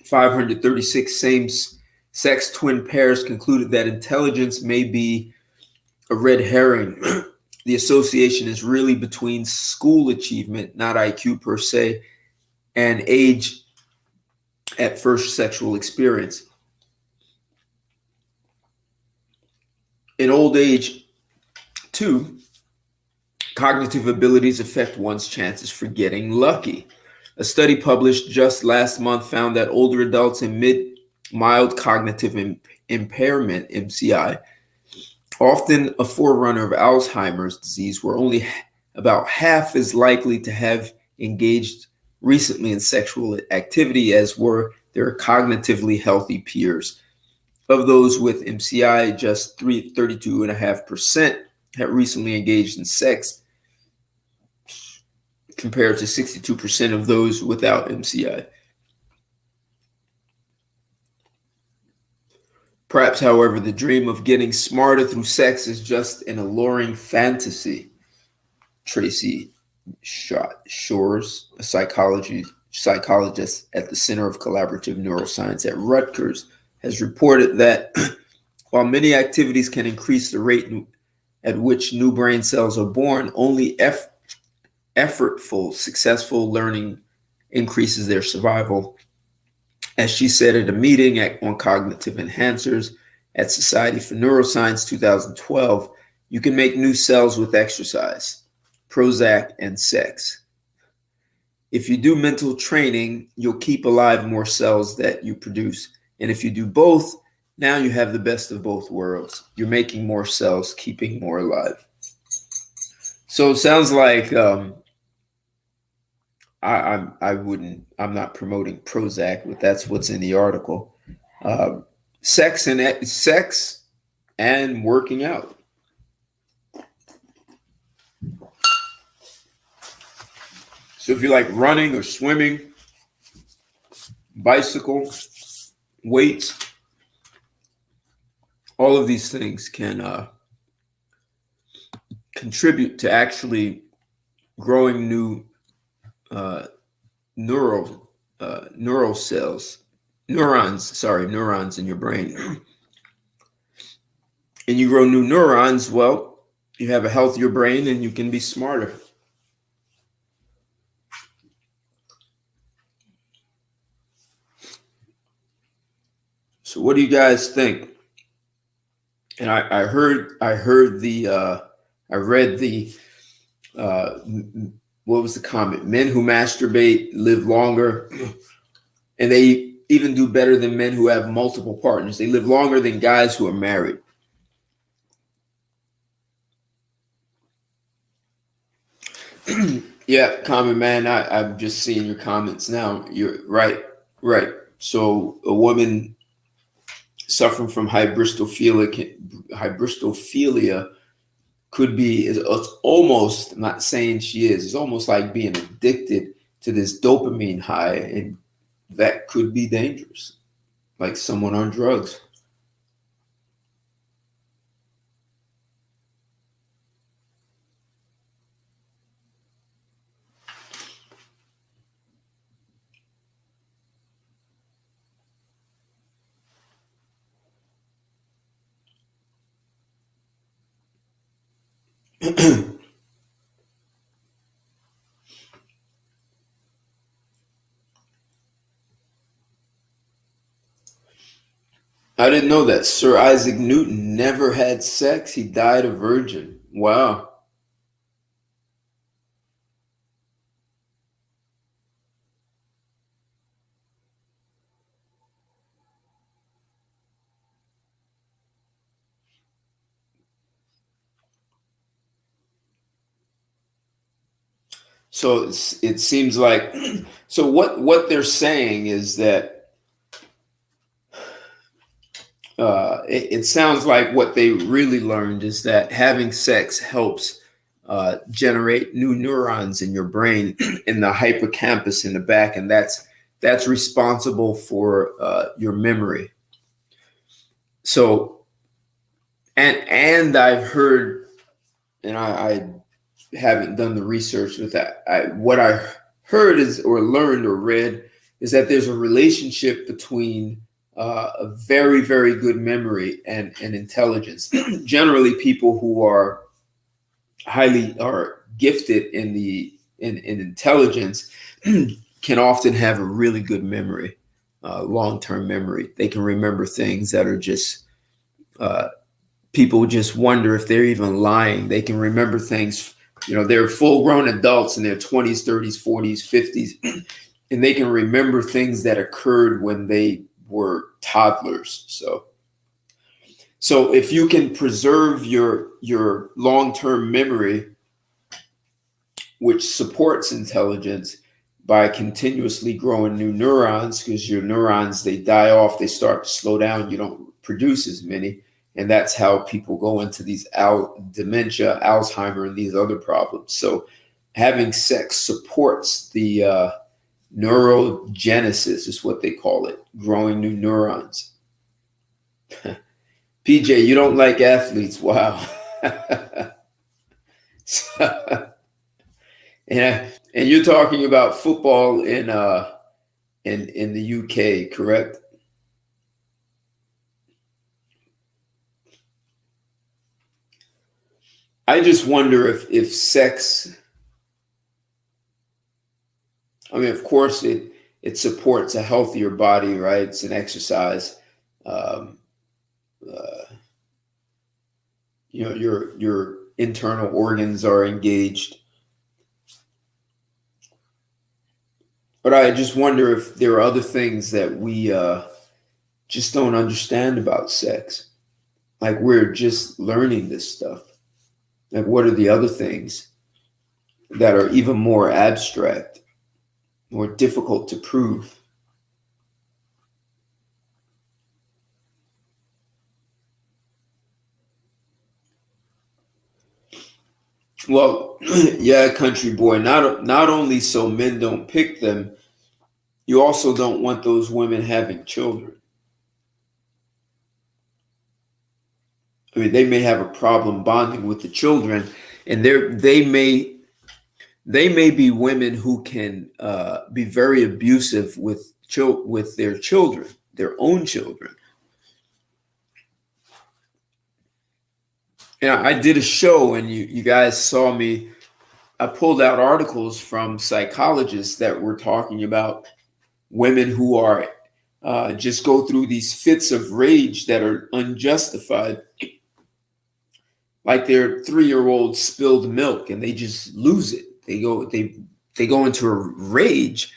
536 same-sex twin pairs concluded that intelligence may be a red herring. The association is really between school achievement, not IQ per se, and age at first sexual experience. In old age, too, cognitive abilities affect one's chances for getting lucky. A study published just last month found that older adults in mild cognitive impairment, MCI, often a forerunner of Alzheimer's disease, were only about half as likely to have engaged recently in sexual activity as were their cognitively healthy peers. Of those with MCI, just 32.5% had recently engaged in sex, compared to 62% of those without MCI. Perhaps, however, the dream of getting smarter through sex is just an alluring fantasy. Tracy Shores, a psychologist at the Center of Collaborative Neuroscience at Rutgers, has reported that while many activities can increase the rate at which new brain cells are born, only effortful, successful learning increases their survival. As she said at a meeting on cognitive enhancers at Society for Neuroscience 2012, you can make new cells with exercise, Prozac, and sex. If you do mental training, you'll keep alive more cells that you produce. And if you do both, now you have the best of both worlds. You're making more cells, keeping more alive. So it sounds like I'm not promoting Prozac, but that's what's in the article. Sex and working out. So if you like running or swimming, bicycle, weights, all of these things can contribute to actually growing new neurons in your brain. And you grow new neurons, well, you have a healthier brain and you can be smarter. So what do you guys think? And I read the what was the comment? Men who masturbate live longer, and they even do better than men who have multiple partners. They live longer than guys who are married. Yeah, common man. I'm just seeing your comments now. You're right. So a woman suffering from hybristophilia could be, it's almost, I'm not saying she is, it's almost like being addicted to this dopamine high, and that could be dangerous, like someone on drugs. I didn't know that. Sir Isaac Newton never had sex. He died a virgin. Wow. So it seems like, so what they're saying is that it sounds like what they really learned is that having sex helps generate new neurons in your brain in the hippocampus in the back, and that's responsible for your memory. So, and I've heard, and I haven't done the research with that. What I heard is, or learned or read, is that there's a relationship between a very, very good memory and intelligence. Generally, people who are gifted in intelligence can often have a really good memory, long-term memory. They can remember things that are just people just wonder if they're even lying. They can remember things. They're full-grown adults in their 20s, 30s, 40s, 50s, and they can remember things that occurred when they were toddlers. So if you can preserve your long-term memory, which supports intelligence, by continuously growing new neurons, because your neurons, they die off, they start to slow down, you don't produce as many. And that's how people go into these dementia, Alzheimer, and these other problems. So having sex supports the neurogenesis, is what they call it, growing new neurons. PJ, you don't like athletes. Wow. And you're talking about football in the UK, correct? I just wonder if sex, I mean, of course it supports a healthier body, right? It's an exercise. Um, uh, your internal organs are engaged. But I just wonder if there are other things that we just don't understand about sex. Like, we're just learning this stuff. Like, what are the other things that are even more abstract, more difficult to prove? Well, yeah, country boy. Not only so men don't pick them, you also don't want those women having children. I mean, they may have a problem bonding with the children, and they may be women who can be very abusive with their children, their own children. I did a show, and you guys saw me. I pulled out articles from psychologists that were talking about women who are just go through these fits of rage that are unjustified, like their 3-year-old spilled milk, and they just lose it. They go into a rage,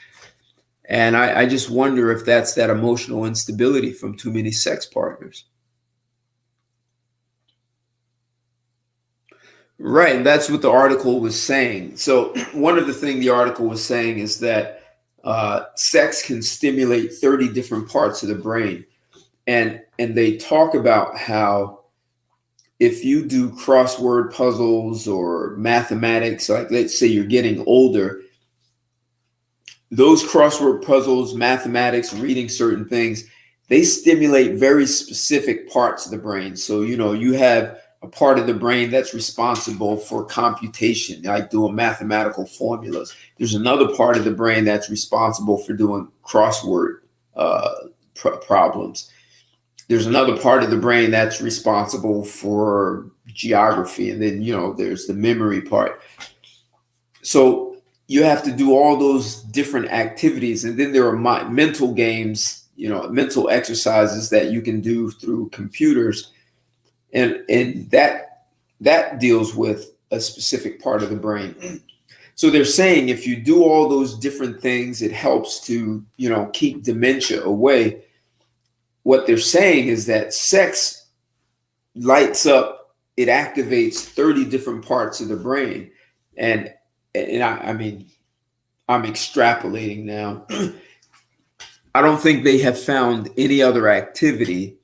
and I just wonder if that's that emotional instability from too many sex partners. Right, and that's what the article was saying. So one of the things the article was saying is that sex can stimulate 30 different parts of the brain, and they talk about how if you do crossword puzzles or mathematics, like let's say you're getting older, those crossword puzzles, mathematics, reading certain things, they stimulate very specific parts of the brain. So, you have a part of the brain that's responsible for computation, like doing mathematical formulas. There's another part of the brain that's responsible for doing crossword problems. There's another part of the brain that's responsible for geography. And then, there's the memory part. So you have to do all those different activities. And then there are mental games, mental exercises that you can do through computers. And that deals with a specific part of the brain. So they're saying if you do all those different things, it helps to, keep dementia away. What they're saying is that sex lights up, it activates 30 different parts of the brain. And I mean, I'm extrapolating now. I don't think they have found any other activity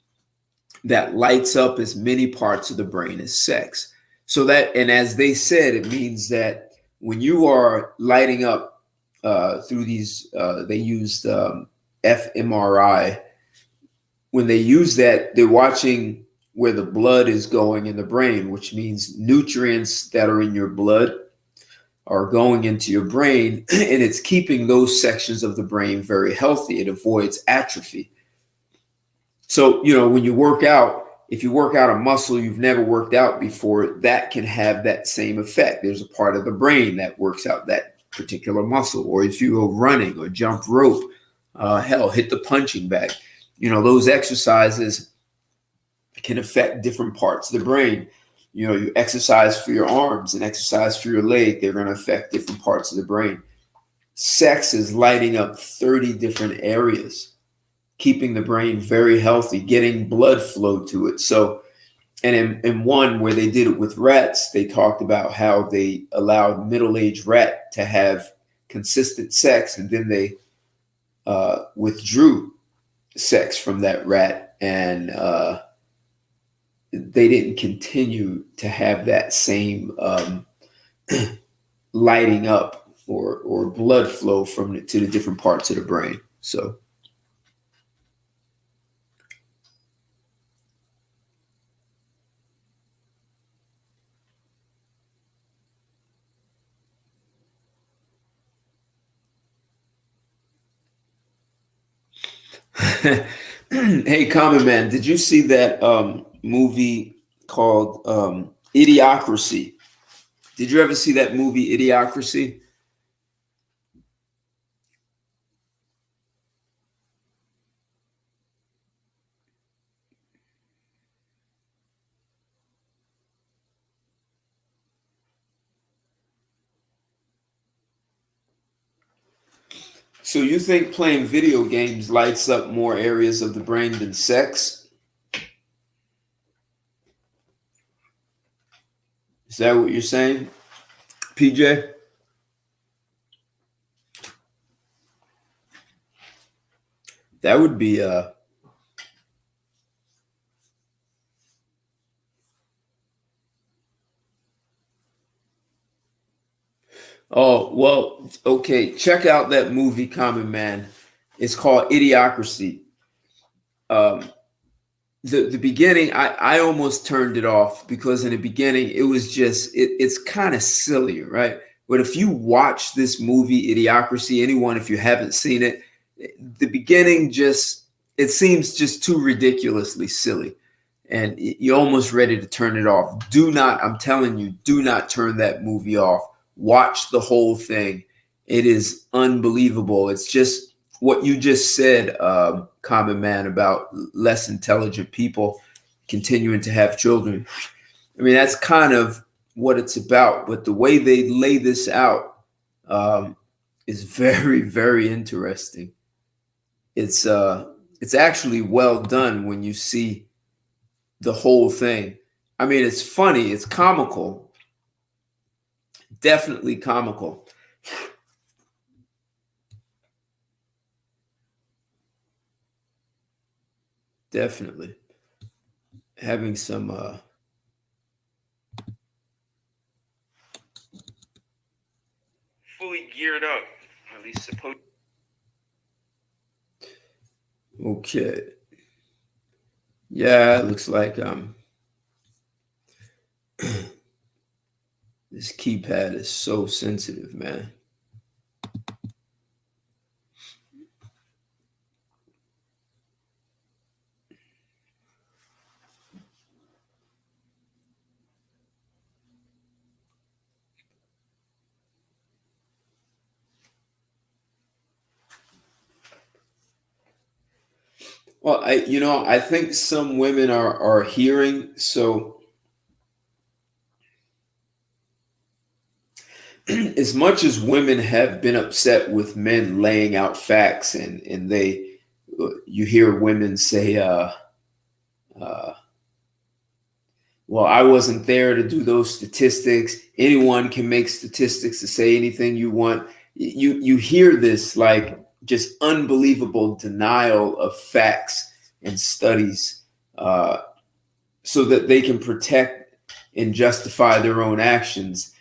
that lights up as many parts of the brain as sex. So that, and as they said, it means that when you are lighting up through these, they used fMRI. When they use that, they're watching where the blood is going in the brain, which means nutrients that are in your blood are going into your brain, and it's keeping those sections of the brain very healthy. It avoids atrophy. So, when you work out, if you work out a muscle you've never worked out before, that can have that same effect. There's a part of the brain that works out that particular muscle. Or if you go running or jump rope, hit the punching bag. Those exercises can affect different parts of the brain. You exercise for your arms and exercise for your leg, they're going to affect different parts of the brain. Sex is lighting up 30 different areas, keeping the brain very healthy, getting blood flow to it. So, and in one where they did it with rats, they talked about how they allowed middle-aged rat to have consistent sex, and then they withdrew sex from that rat, and they didn't continue to have that same lighting up or blood flow to the different parts of the brain. So hey, Common Man, did you see that movie called Idiocracy? Did you ever see that movie, Idiocracy? So you think playing video games lights up more areas of the brain than sex? Is that what you're saying, PJ? That would be oh, well, okay. Check out that movie, Common Man. It's called Idiocracy. Um, the beginning, I almost turned it off because in the beginning it was just it's kind of silly, right? But if you watch this movie, Idiocracy, anyone, if you haven't seen it, the beginning just it seems just too ridiculously silly, and you're almost ready to turn it off. Do not, I'm telling you, do not turn that movie off. Watch the whole thing. It is unbelievable. It's just what you just said, Common Man, about less intelligent people continuing to have children. I mean, that's kind of what it's about. But the way they lay this out is very, very interesting. It's actually well done when you see the whole thing. I mean, it's funny, it's comical, definitely comical. Definitely having some fully geared up, at least supposed. Okay. Yeah, it looks like this keypad is so sensitive, man. Well, I think some women are hearing. So as much as women have been upset with men laying out facts, and you hear women say, uh, well, I wasn't there to do those statistics. Anyone can make statistics to say anything you want. You hear this like just unbelievable denial of facts and studies, so that they can protect and justify their own actions.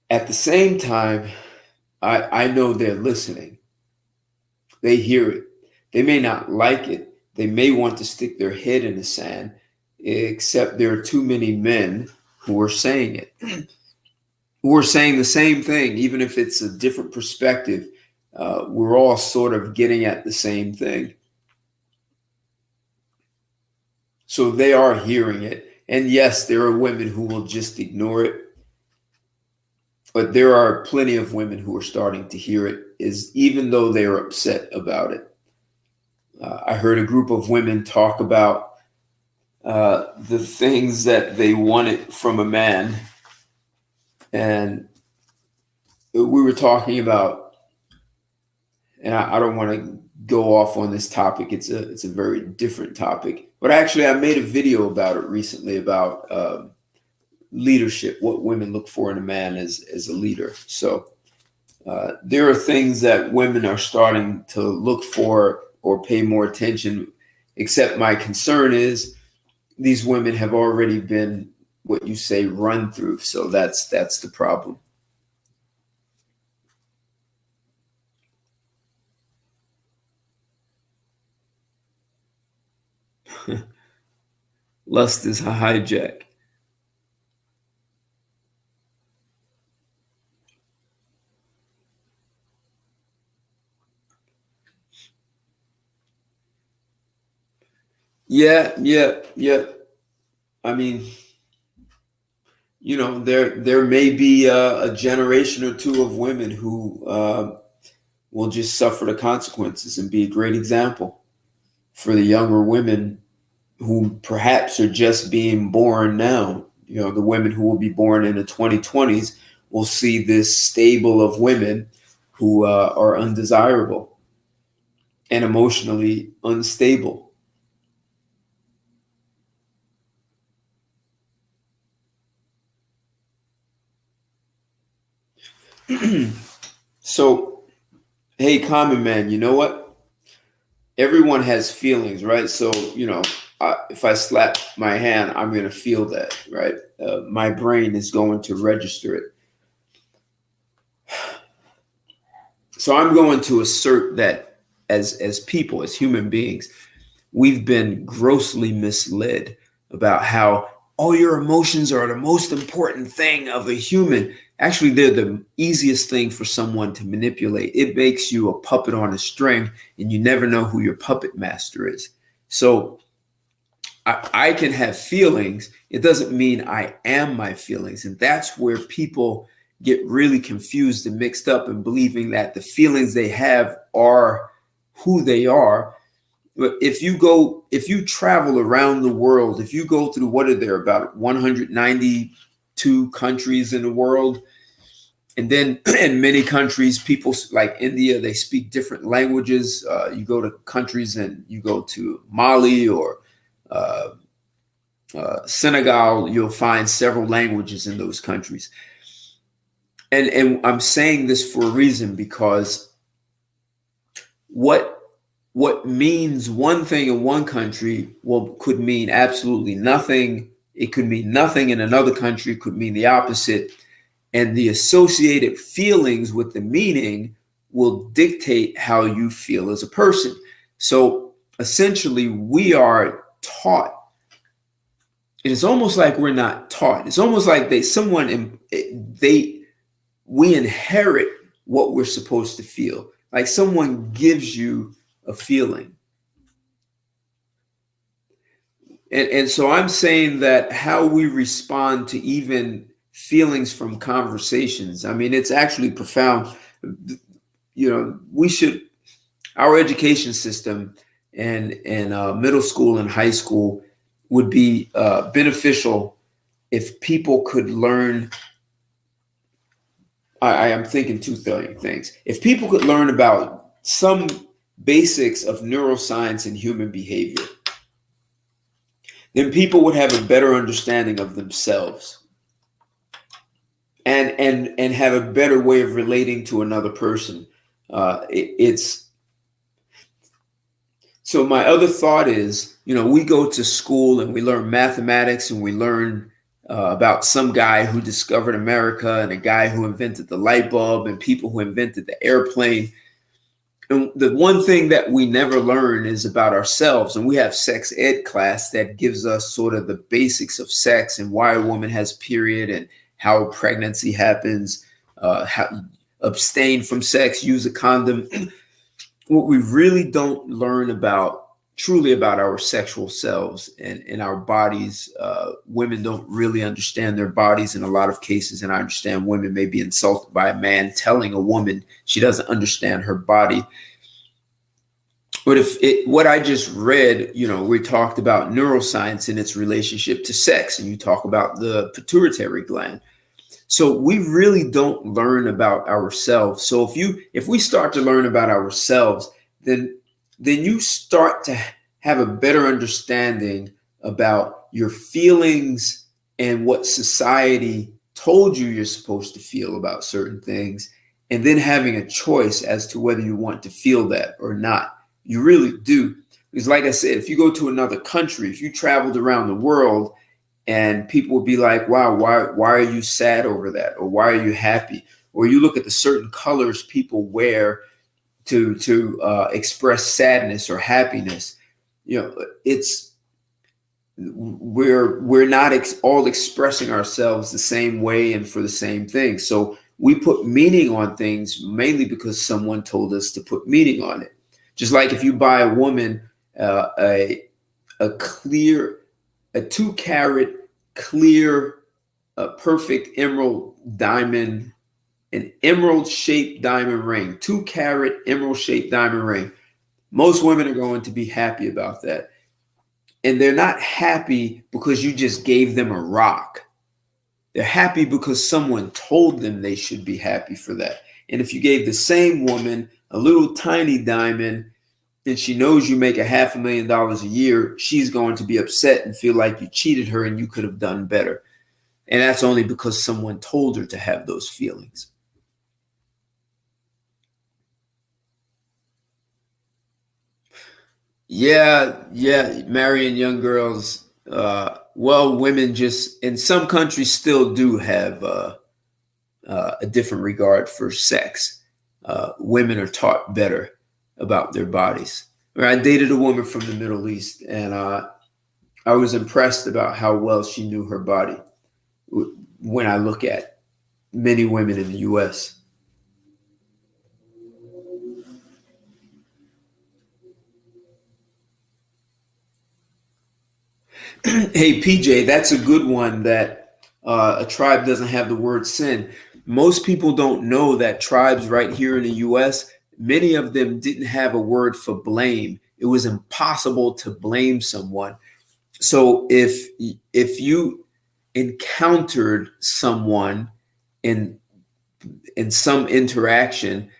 At the same time, I know they're listening. They hear it. They may not like it. They may want to stick their head in the sand, except there are too many men who are saying it, who are saying the same thing, even if it's a different perspective. We're all sort of getting at the same thing. So they are hearing it. And yes, there are women who will just ignore it. But there are plenty of women who are starting to hear it, even though they are upset about it. I heard a group of women talk about the things that they wanted from a man. And we were talking about, and I don't want to go off on this topic. It's a very different topic. But actually, I made a video about it recently about leadership, what women look for in a man as a leader. So there are things that women are starting to look for or pay more attention, except my concern is these women have already been, what you say, run through. So that's the problem. Lust is a hijack. Yeah. I mean, there may be a generation or two of women who will just suffer the consequences and be a great example for the younger women who perhaps are just being born now. The women who will be born in the 2020s will see this stable of women who are undesirable and emotionally unstable. So, hey, common man, you know what? Everyone has feelings, right? So, if I slap my hand, I'm going to feel that, right? My brain is going to register it. So I'm going to assert that as people, as human beings, we've been grossly misled about how all your emotions are the most important thing of a human. Actually, they're the easiest thing for someone to manipulate. It makes you a puppet on a string, and you never know who your puppet master is. So I can have feelings. It doesn't mean I am my feelings. And that's where people get really confused and mixed up in believing that the feelings they have are who they are. But if you travel around the world, if you go through, what are there, about 192 countries in the world, and then in many countries, people like India, they speak different languages. You go to countries, and you go to Mali or Senegal, you'll find several languages in those countries. And I'm saying this for a reason, because what means one thing in one country could mean absolutely nothing. It could mean nothing in another country, could mean the opposite. And the associated feelings with the meaning will dictate how you feel as a person. So essentially, we are taught. It is almost like we're not taught. It's almost like we inherit what we're supposed to feel. Like someone gives you a feeling. And so I'm saying that how we respond to even feelings from conversations, I mean, it's actually profound. Our education system and middle school and high school would be beneficial if people could learn. I am thinking two things. If people could learn about some basics of neuroscience and human behavior, then people would have a better understanding of themselves and have a better way of relating to another person. So my other thought is, we go to school and we learn mathematics and we learn about some guy who discovered America and a guy who invented the light bulb and people who invented the airplane. And the one thing that we never learn is about ourselves. And we have sex ed class that gives us sort of the basics of sex and why a woman has period and how pregnancy happens, how abstain from sex, use a condom. What we really don't learn truly about our sexual selves and our bodies. Women don't really understand their bodies in a lot of cases. And I understand women may be insulted by a man telling a woman she doesn't understand her body. But what I just read, we talked about neuroscience and its relationship to sex, and you talk about the pituitary gland. So we really don't learn about ourselves. So if we start to learn about ourselves, then you start to have a better understanding about your feelings and what society told you you're supposed to feel about certain things, and then having a choice as to whether you want to feel that or not. You really do. Because like I said, if you go to another country, if you traveled around the world and people would be like, wow, why are you sad over that? Or why are you happy? Or you look at the certain colors people wear to express sadness or happiness. We're not all expressing ourselves the same way and for the same thing. So we put meaning on things mainly because someone told us to put meaning on it. Just like if you buy a woman a 2-carat clear, perfect emerald diamond, an emerald shaped diamond ring, 2-carat emerald shaped diamond ring. Most women are going to be happy about that. And they're not happy because you just gave them a rock. They're happy because someone told them they should be happy for that. And if you gave the same woman a little tiny diamond and she knows you make $500,000 a year, she's going to be upset and feel like you cheated her and you could have done better. And that's only because someone told her to have those feelings. Yeah, marrying young girls. Women just in some countries still do have a different regard for sex. Women are taught better about their bodies. I dated a woman from the Middle East, and I was impressed about how well she knew her body when I look at many women in the U.S. Hey, PJ, that's a good one, that a tribe doesn't have the word sin. Most people don't know that tribes right here in the U.S., many of them didn't have a word for blame. It was impossible to blame someone. So if you encountered someone in some interaction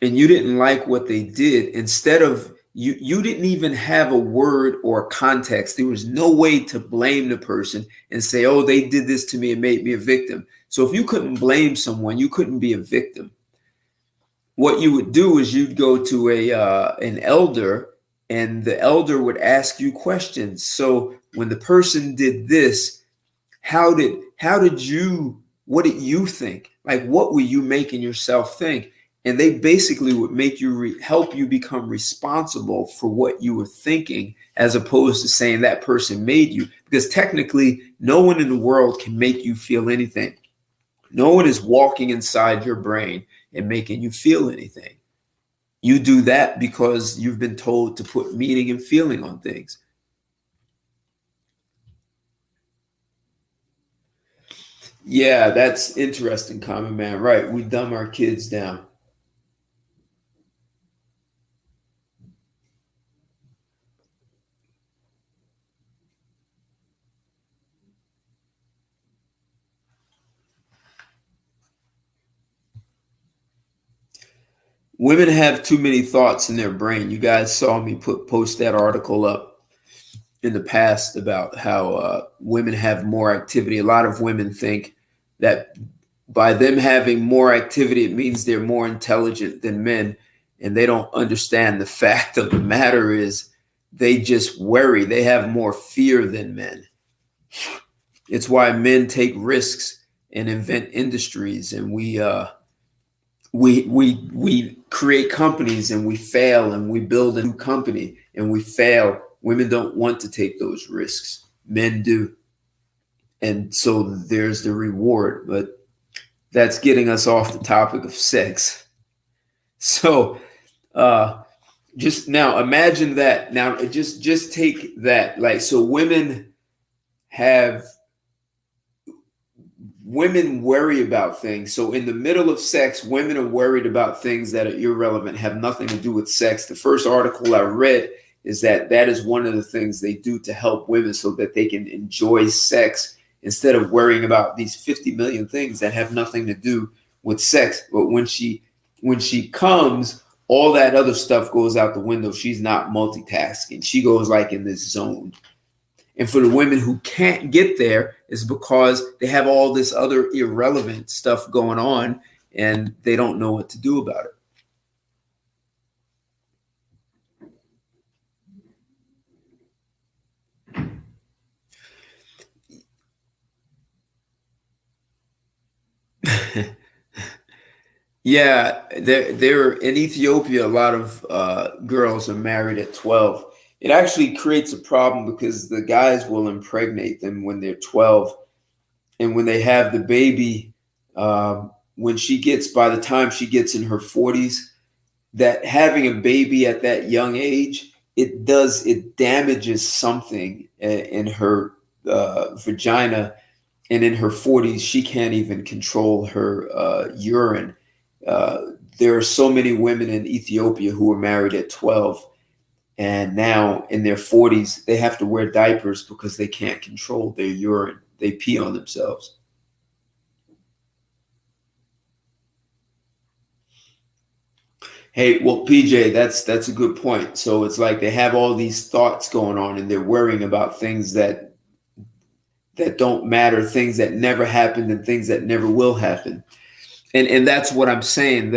and you didn't like what they did, instead of you didn't even have a word or context. There was no way to blame the person and say, oh, they did this to me and made me a victim. So if you couldn't blame someone, you couldn't be a victim. What you would do is you'd go to an elder, and the elder would ask you questions. So when the person did this, what did you think? Like, what were you making yourself think? And they basically would make you help you become responsible for what you were thinking, as opposed to saying that person made you. Because technically, no one in the world can make you feel anything. No one is walking inside your brain and making you feel anything. You do that because you've been told to put meaning and feeling on things. Yeah, that's interesting, Common Man. Right. We dumb our kids down. Women have too many thoughts in their brain. You guys saw me post that article up in the past about how women have more activity. A lot of women think that by them having more activity, it means they're more intelligent than men. And they don't understand the fact of the matter is they just worry. They have more fear than men. It's why men take risks and invent industries, and we create companies and we fail, and we build a new company and we fail. Women don't want to take those risks. Men do. And so there's the reward, but that's getting us off the topic of sex. So just now imagine that. Now just take that. Like, so women worry about things. So in the middle of sex, women are worried about things that are irrelevant, have nothing to do with sex. The first article I read is that is one of the things they do to help women so that they can enjoy sex instead of worrying about these 50 million things that have nothing to do with sex. But when she comes, all that other stuff goes out the window. She's not multitasking. She goes like in this zone. And for the women who can't get there, is because they have all this other irrelevant stuff going on and they don't know what to do about it. Yeah, there in Ethiopia, a lot of girls are married at 12. It actually creates a problem because the guys will impregnate them when they're 12. And when they have the baby, by the time she gets in her 40s, that having a baby at that young age, it damages something in her vagina. And in her 40s, she can't even control her urine. There are so many women in Ethiopia who were married at 12, and now in their 40s, they have to wear diapers because they can't control their urine. They pee on themselves. Hey, well, PJ, that's a good point. So it's like they have all these thoughts going on, and they're worrying about things that don't matter, things that never happened, and things that never will happen. And that's what I'm saying.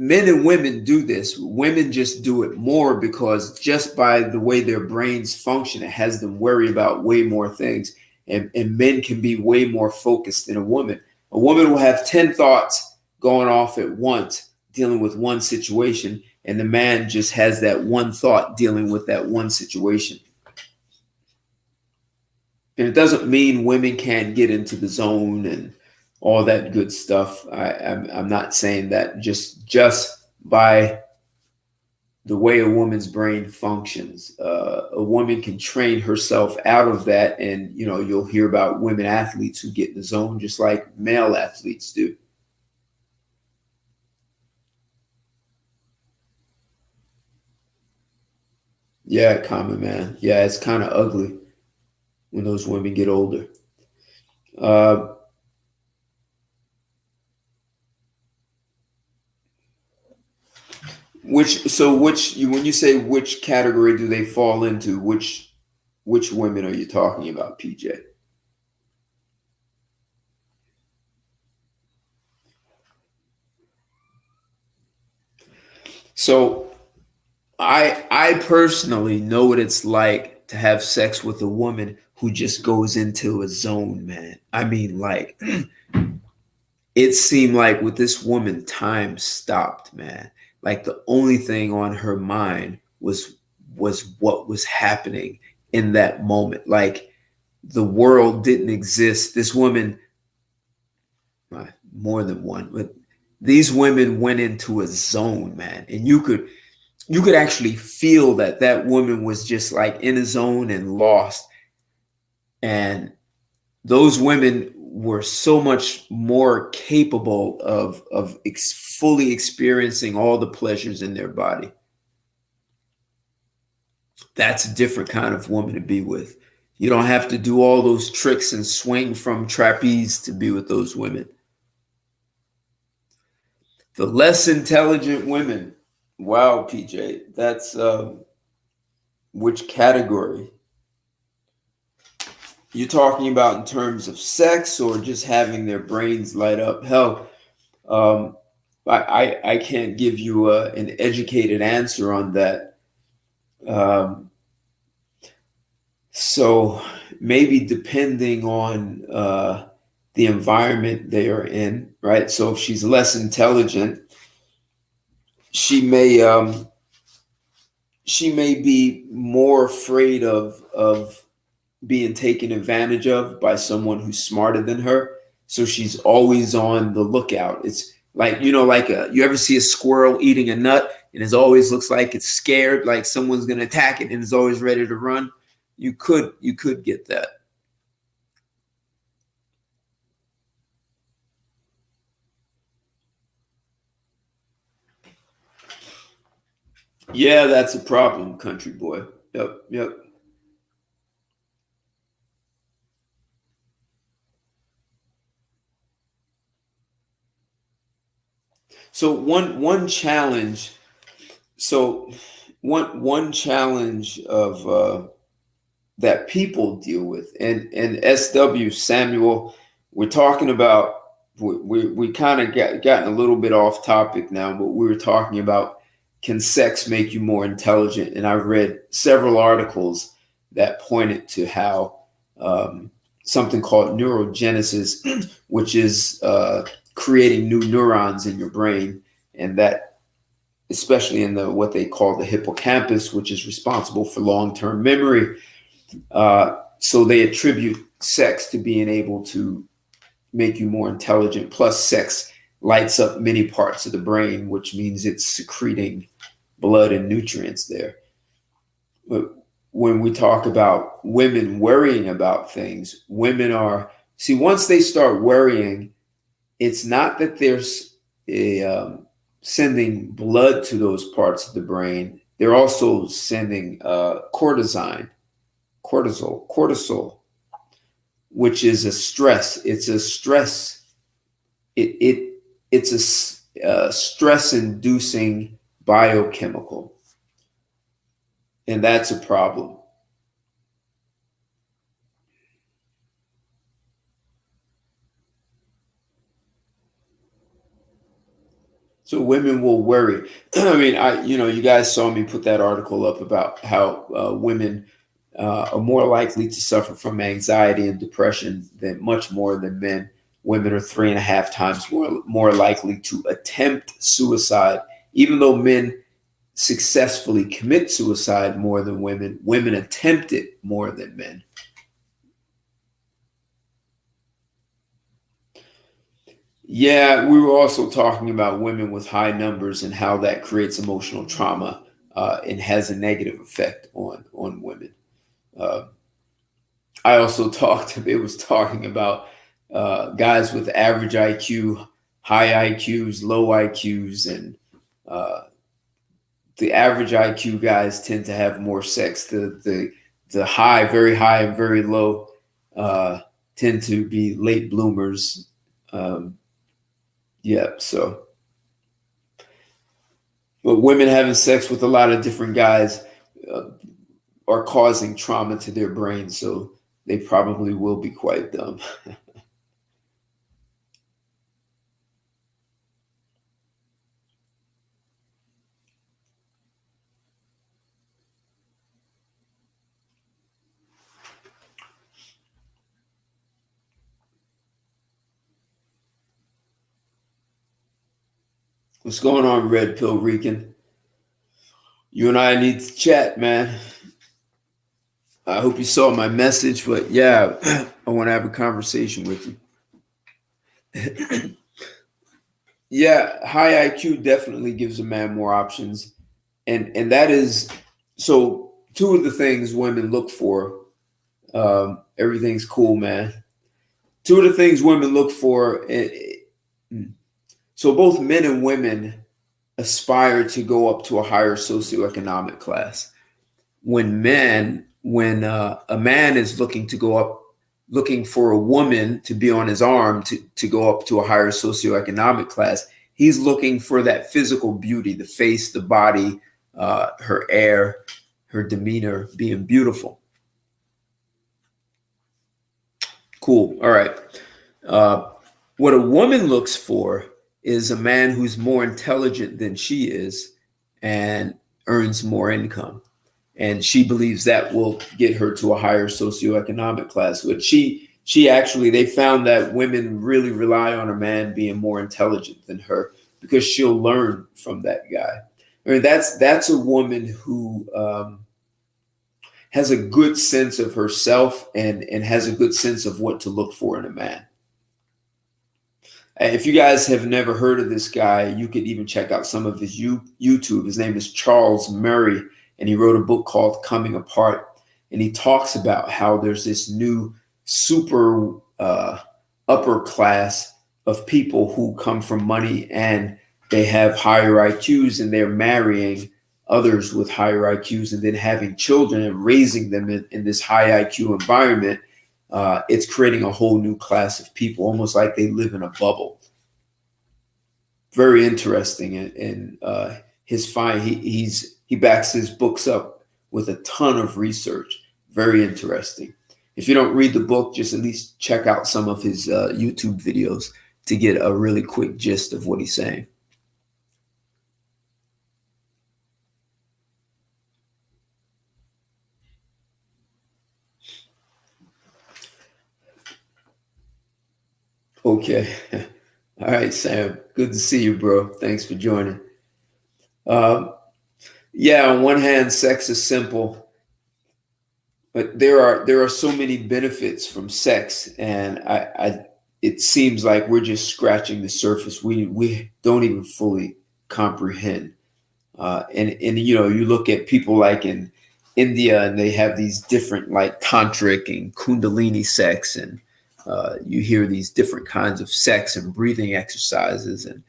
Men and women do this. Women just do it more because just by the way their brains function, it has them worry about way more things. And men can be way more focused than a woman. A woman will have 10 thoughts going off at once, dealing with one situation, and the man just has that one thought dealing with that one situation. And it doesn't mean women can't get into the zone and all that good stuff. I'm not saying that. Just by the way a woman's brain functions, a woman can train herself out of that. And you'll hear about women athletes who get in the zone just like male athletes do. Yeah, Common Man. Yeah, it's kind of ugly when those women get older. Uh, when you say which category do they fall into, which women are you talking about, PJ? So I personally know what it's like to have sex with a woman who just goes into a zone, man. I mean, like it seemed like with this woman, time stopped, man. Like the only thing on her mind was what was happening in that moment. Like the world didn't exist. This woman, more than one, but these women went into a zone, man, and you could actually feel that that woman was just like in a zone and lost. And those women were so much more capable of fully experiencing all the pleasures in their body. That's a different kind of woman to be with. You don't have to do all those tricks and swing from trapeze to be with those women. The less intelligent women. Wow, PJ, that's which category? You're talking about in terms of sex or just having their brains light up? Hell, I can't give you an educated answer on that. So maybe depending on the environment they are in, right? So if she's less intelligent, she may be more afraid of being taken advantage of by someone who's smarter than her. So she's always on the lookout. It's like, like you ever see a squirrel eating a nut and it always looks like it's scared, like someone's going to attack it and is always ready to run. You could get that. Yeah, that's a problem, country boy. Yep. So one challenge. So one challenge of that people deal with, and SW Samuel, we're talking about. We kind of gotten a little bit off topic now, but we were talking about, can sex make you more intelligent? And I've read several articles that pointed to how something called neurogenesis, which is creating new neurons in your brain, and that especially in the what they call the hippocampus, which is responsible for long-term memory. So they attribute sex to being able to make you more intelligent. Plus, sex lights up many parts of the brain, which means it's secreting blood and nutrients there. But when we talk about women worrying about things, women are, see, once they start worrying, it's not that there's sending blood to those parts of the brain. They're also sending cortisol, which is a stress. It's a stress. It's a stress-inducing biochemical, and that's a problem. So women will worry. I mean, you guys saw me put that article up about how women are more likely to suffer from anxiety and depression than much more than men. Women are 3.5 times more likely to attempt suicide, even though men successfully commit suicide more than women. Women attempt it more than men. Yeah, we were also talking about women with high numbers and how that creates emotional trauma and has a negative effect on women. Uh, I also it was talking about guys with average IQ, high IQs, low IQs, and the average IQ guys tend to have more sex. The high, very high, and very low tend to be late bloomers. Yeah, so, but women having sex with a lot of different guys uh, are causing trauma to their brain, so they probably will be quite dumb. What's going on, Red Pill Rican? You and I need to chat, man. I hope you saw my message, but yeah, I want to have a conversation with you. Yeah, high IQ definitely gives a man more options, and that is so. Two of the things women look for. Everything's cool, man. Two of the things women look for. So both men and women aspire to go up to a higher socioeconomic class. When a man is looking to go up, looking for a woman to be on his arm to go up to a higher socioeconomic class, he's looking for that physical beauty, the face, the body, her air, her demeanor being beautiful. Cool. All right. What a woman looks for is a man who's more intelligent than she is and earns more income. And she believes that will get her to a higher socioeconomic class. But she actually, they found that women really rely on a man being more intelligent than her because she'll learn from that guy. I mean, that's a woman who has a good sense of herself and has a good sense of what to look for in a man. If you guys have never heard of this guy, you could even check out some of his YouTube. His name is Charles Murray, and he wrote a book called Coming Apart. And he talks about how there's this new super upper class of people who come from money and they have higher IQs and they're marrying others with higher IQs and then having children and raising them in this high IQ environment. It's creating a whole new class of people, almost like they live in a bubble. Very interesting, and he backs his books up with a ton of research. Very interesting. If you don't read the book, just at least check out some of his YouTube videos to get a really quick gist of what he's saying. Okay. All right, Sam. Good to see you, bro. Thanks for joining. Yeah, on one hand, sex is simple, but there are so many benefits from sex, and it seems like we're just scratching the surface. We don't even fully comprehend. And you know, you look at people like in India, and they have these different like tantric and kundalini sex, and you hear these different kinds of sex and breathing exercises, and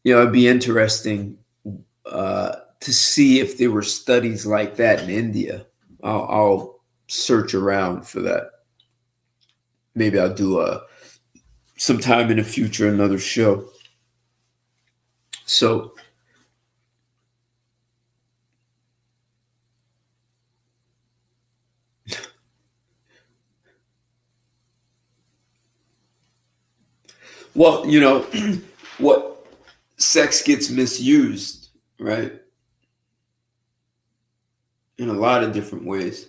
you know, it'd be interesting to see if there were studies like that in India. I'll search around for that. Maybe I'll do sometime in the future another show. So well, you know, what sex gets misused, right? In a lot of different ways.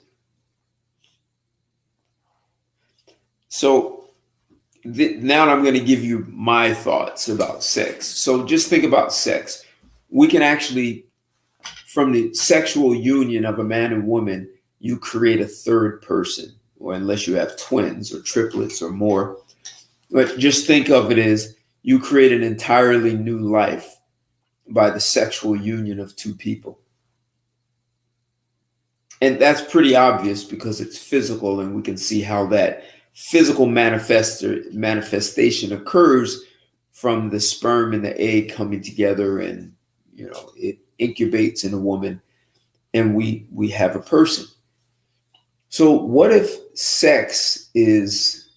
So now I'm going to give you my thoughts about sex. So just think about sex. We can actually, from the sexual union of a man and woman, you create a third person, or unless you have twins or triplets or more. But just think of it as you create an entirely new life by the sexual union of two people. And that's pretty obvious because it's physical, and we can see how that physical manifestation occurs from the sperm and the egg coming together, and you know, it incubates in a woman, and we have a person. So what if sex is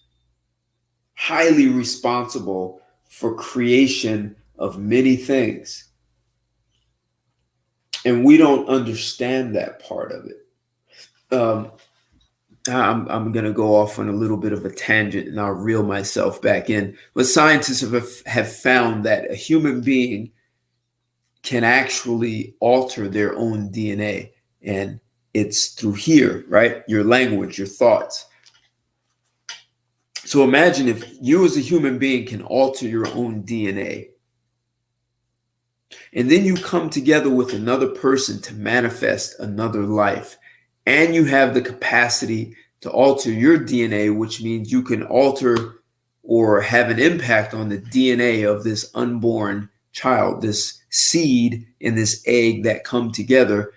highly responsible for creation of many things, and we don't understand that part of it? I'm going to go off on a little bit of a tangent, and I'll reel myself back in. But scientists have found that a human being can actually alter their own DNA, and it's through here, right? Your language, your thoughts. So imagine if you as a human being can alter your own DNA, and then you come together with another person to manifest another life, and you have the capacity to alter your DNA, which means you can alter or have an impact on the DNA of this unborn child, this seed and this egg that come together,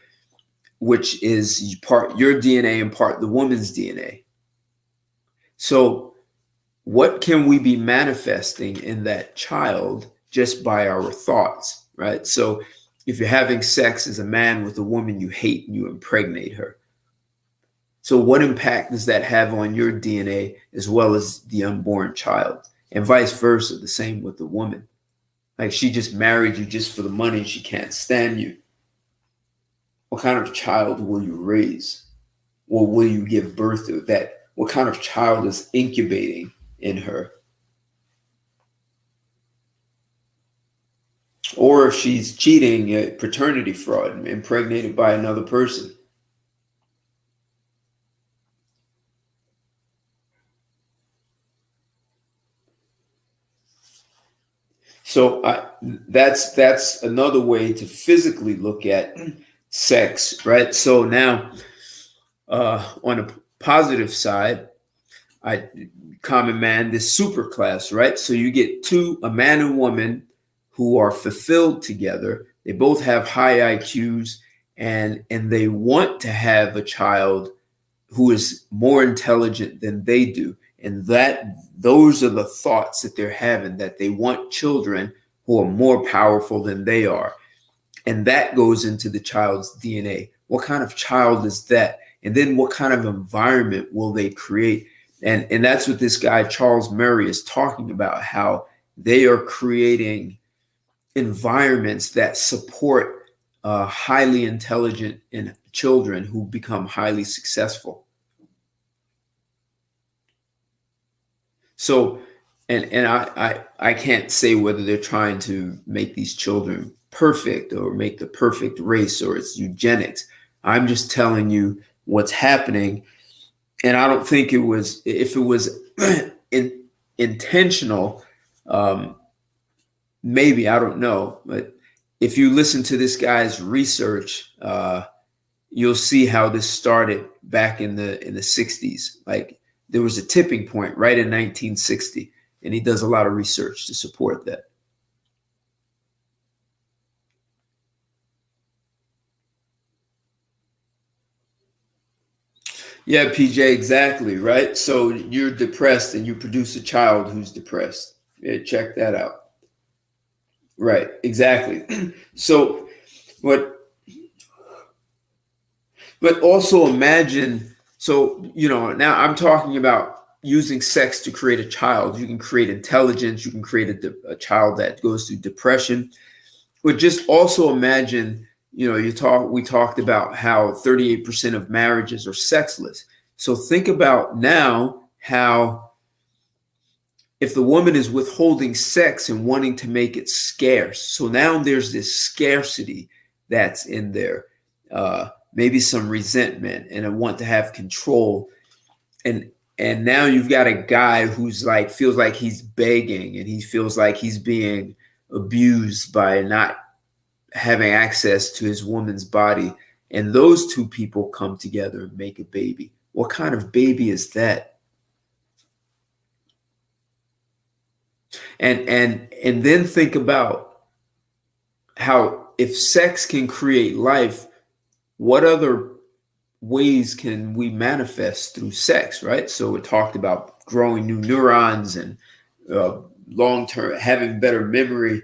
which is part your DNA and part the woman's DNA. So what can we be manifesting in that child just by our thoughts, right? So if you're having sex as a man with a woman you hate and you impregnate her, so what impact does that have on your DNA as well as the unborn child? And vice versa, the same with the woman. Like she just married you just for the money and she can't stand you. What kind of child will you raise? Or will you give birth to that? What kind of child is incubating in her? Or if she's cheating, paternity fraud, impregnated by another person. So that's another way to look at sex, right? So now, on a positive side, common man, this super class, right? So you get a man and woman who are fulfilled together. They both have high IQs, and they want to have a child who is more intelligent than they do. And those are the thoughts that they're having, that they want children who are more powerful than they are. And that goes into the child's DNA. What kind of child is that? And then what kind of environment will they create? And that's what this guy, Charles Murray, is talking about, how they are creating environments that support highly intelligent and children who become highly successful. So, and I can't say whether they're trying to make these children perfect or make the perfect race or it's eugenics. I'm just telling you what's happening. And I don't think if it was intentional, maybe, I don't know. But if you listen to this guy's research, you'll see how this started back in the 60s. Like there was a tipping point right in 1960, and he does a lot of research to support that. Yeah, PJ, exactly, right? So you're depressed and you produce a child who's depressed. Yeah, check that out. Right, exactly. So but also imagine, so, now I'm talking about using sex to create a child. You can create intelligence, you can create a child that goes through depression. But just also imagine, we talked about how 38% of marriages are sexless. So think about now how if the woman is withholding sex and wanting to make it scarce. So now there's this scarcity that's in there, maybe some resentment and a want to have control. And now you've got a guy who's like, feels like he's begging and he feels like he's being abused by not having access to his woman's body. And those two people come together and make a baby. What kind of baby is that? And then think about how, if sex can create life, what other ways can we manifest through sex, right? So we talked about growing new neurons and long-term having better memory,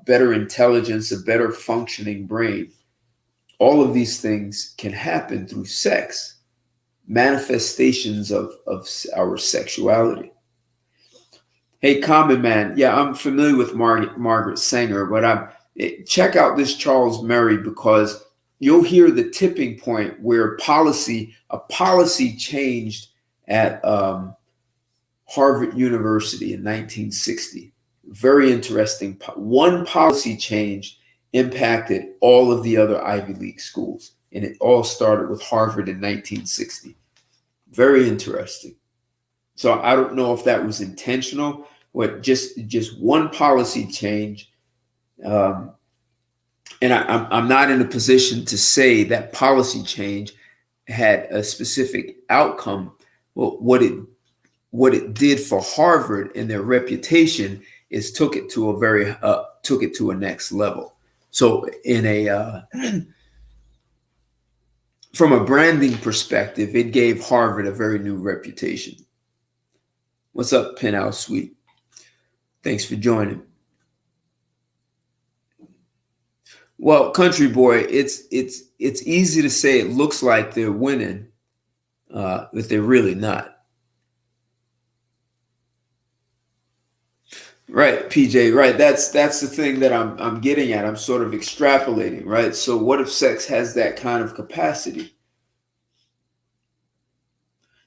better intelligence, a better functioning brain. All of these things can happen through sex, manifestations of our sexuality. Hey, Common Man. Yeah, I'm familiar with Margaret Sanger, but check out this Charles Murray, because you'll hear the tipping point where a policy changed at Harvard University in 1960. Very interesting. One policy change impacted all of the other Ivy League schools, and it all started with Harvard in 1960. Very interesting. So I don't know if that was intentional or just one policy change. And I'm not in a position to say that policy change had a specific outcome. Well, what it did for Harvard and their reputation is took it to a next level. So from a branding perspective, it gave Harvard a very new reputation. What's up, Penthouse Suite? Thanks for joining. Well, Country Boy, it's easy to say it looks like they're winning, but they're really not. Right, PJ, right. That's the thing that I'm getting at. I'm sort of extrapolating, right? So what if sex has that kind of capacity?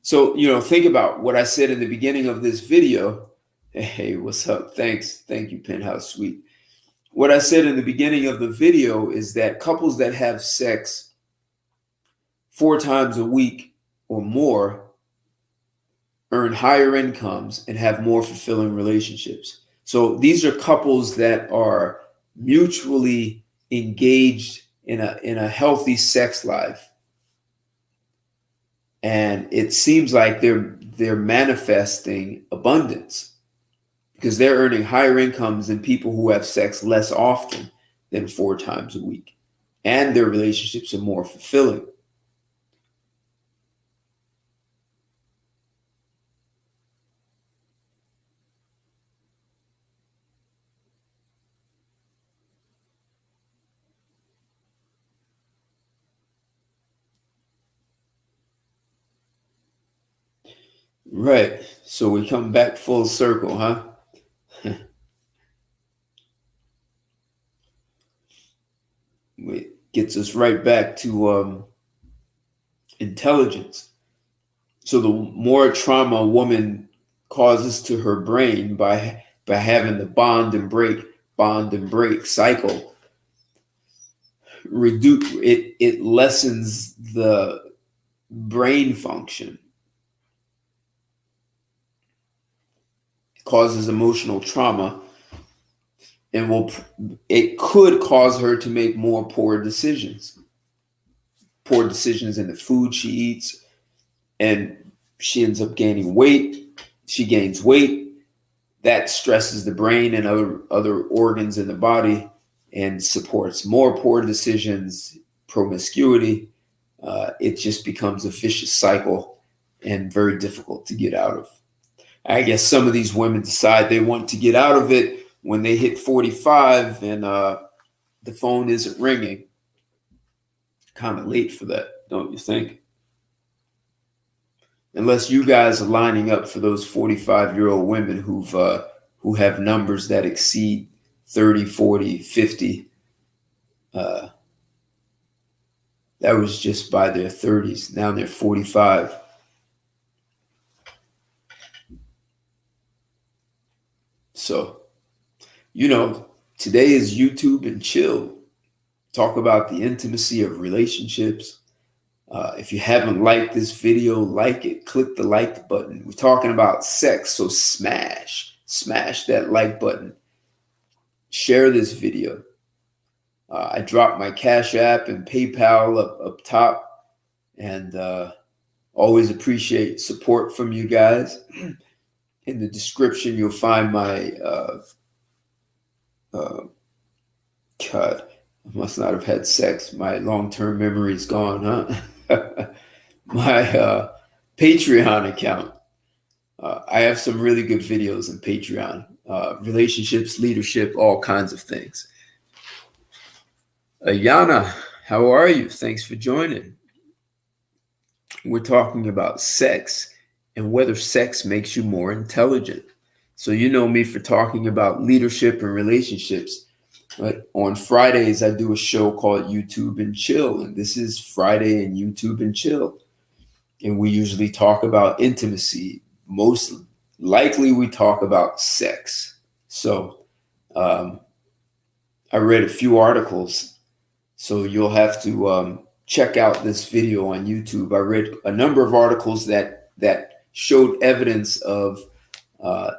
So, think about what I said in the beginning of this video. Hey, what's up? Thanks. Thank you, Penthouse Suite. What I said in the beginning of the video is that couples that have sex 4 times a week or more earn higher incomes and have more fulfilling relationships. So these are couples that are mutually engaged in a healthy sex life. And it seems like they're manifesting abundance because they're earning higher incomes than people who have sex less often than 4 times a week. And their relationships are more fulfilling. Right. So we come back full circle, huh? It gets us right back to intelligence. So the more trauma a woman causes to her brain by having the bond and break cycle, it lessens the brain function. It causes emotional trauma, and it could cause her to make more poor decisions in the food she eats, and she ends up gaining weight. She gains weight. That stresses the brain and other organs in the body and supports more poor decisions, promiscuity. It just becomes a vicious cycle and very difficult to get out of. I guess some of these women decide they want to get out of it when they hit 45 and the phone isn't ringing. Kind of late for that, don't you think? Unless you guys are lining up for those 45-year-old women who have numbers that exceed 30, 40, 50. That was just by their 30s. Now they're 45. So, today is YouTube and chill. Talk about the intimacy of relationships. If you haven't liked this video, like it. Click the like button. We're talking about sex, so smash that like button. Share this video. I dropped my Cash App and PayPal up top, and always appreciate support from you guys. In the description, you'll find my God, I must not have had sex. My long-term memory is gone, huh? My Patreon account. I have some really good videos on Patreon. Relationships, leadership, all kinds of things. Ayana, how are you? Thanks for joining. We're talking about sex and whether sex makes you more intelligent. So you know me for talking about leadership and relationships. But on Fridays, I do a show called YouTube and Chill. And this is Friday in YouTube and Chill. And we usually talk about intimacy. Most likely we talk about sex. So I read a few articles. So you'll have to check out this video on YouTube. I read a number of articles that showed evidence of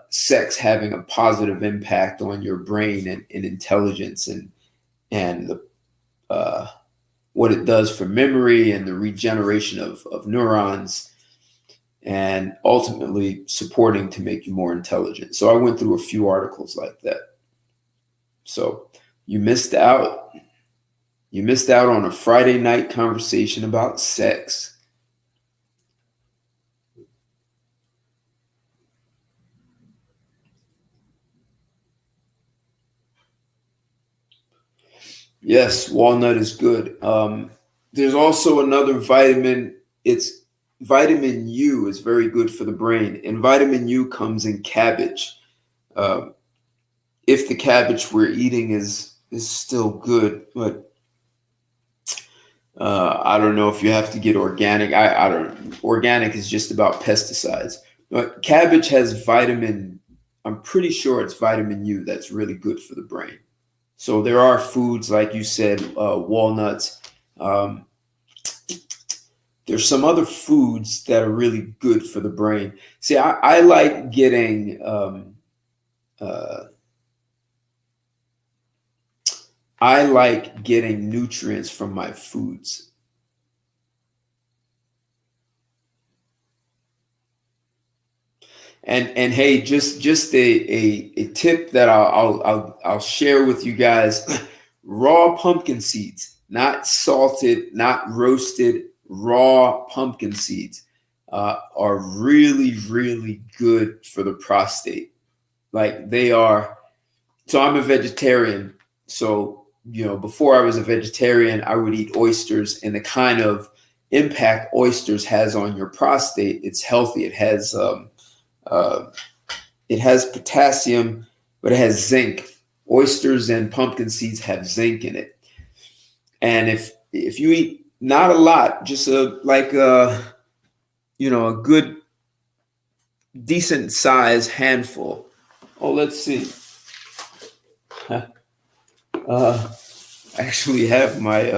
sex having a positive impact on your brain and intelligence and the, what it does for memory and the regeneration of neurons, and ultimately supporting to make you more intelligent. So I went through a few articles like that. So you missed out. You missed out on a Friday night conversation about sex. Yes, walnut is good. There's also another vitamin. It's vitamin U is very good for the brain, and vitamin U comes in cabbage. Uh, if the cabbage we're eating is still good, but I don't know if you have to get organic. I don't. Organic is just about pesticides. But cabbage has vitamin. I'm pretty sure it's vitamin U that's really good for the brain. So there are foods like you said, walnuts. Um, there's some other foods that are really good for the brain. See, I like getting. Uh, I like getting nutrients from my foods. And hey, just a tip that I'll share with you guys: raw pumpkin seeds, not salted, not roasted, raw pumpkin seeds are really good for the prostate. Like they are. So I'm a vegetarian. So before I was a vegetarian, I would eat oysters, and the kind of impact oysters has on your prostate, it's healthy. Uh, it has potassium, but it has zinc. Oysters and pumpkin seeds have zinc in it. And if you eat not a lot, just a good decent size handful. Oh, let's see. I actually have my.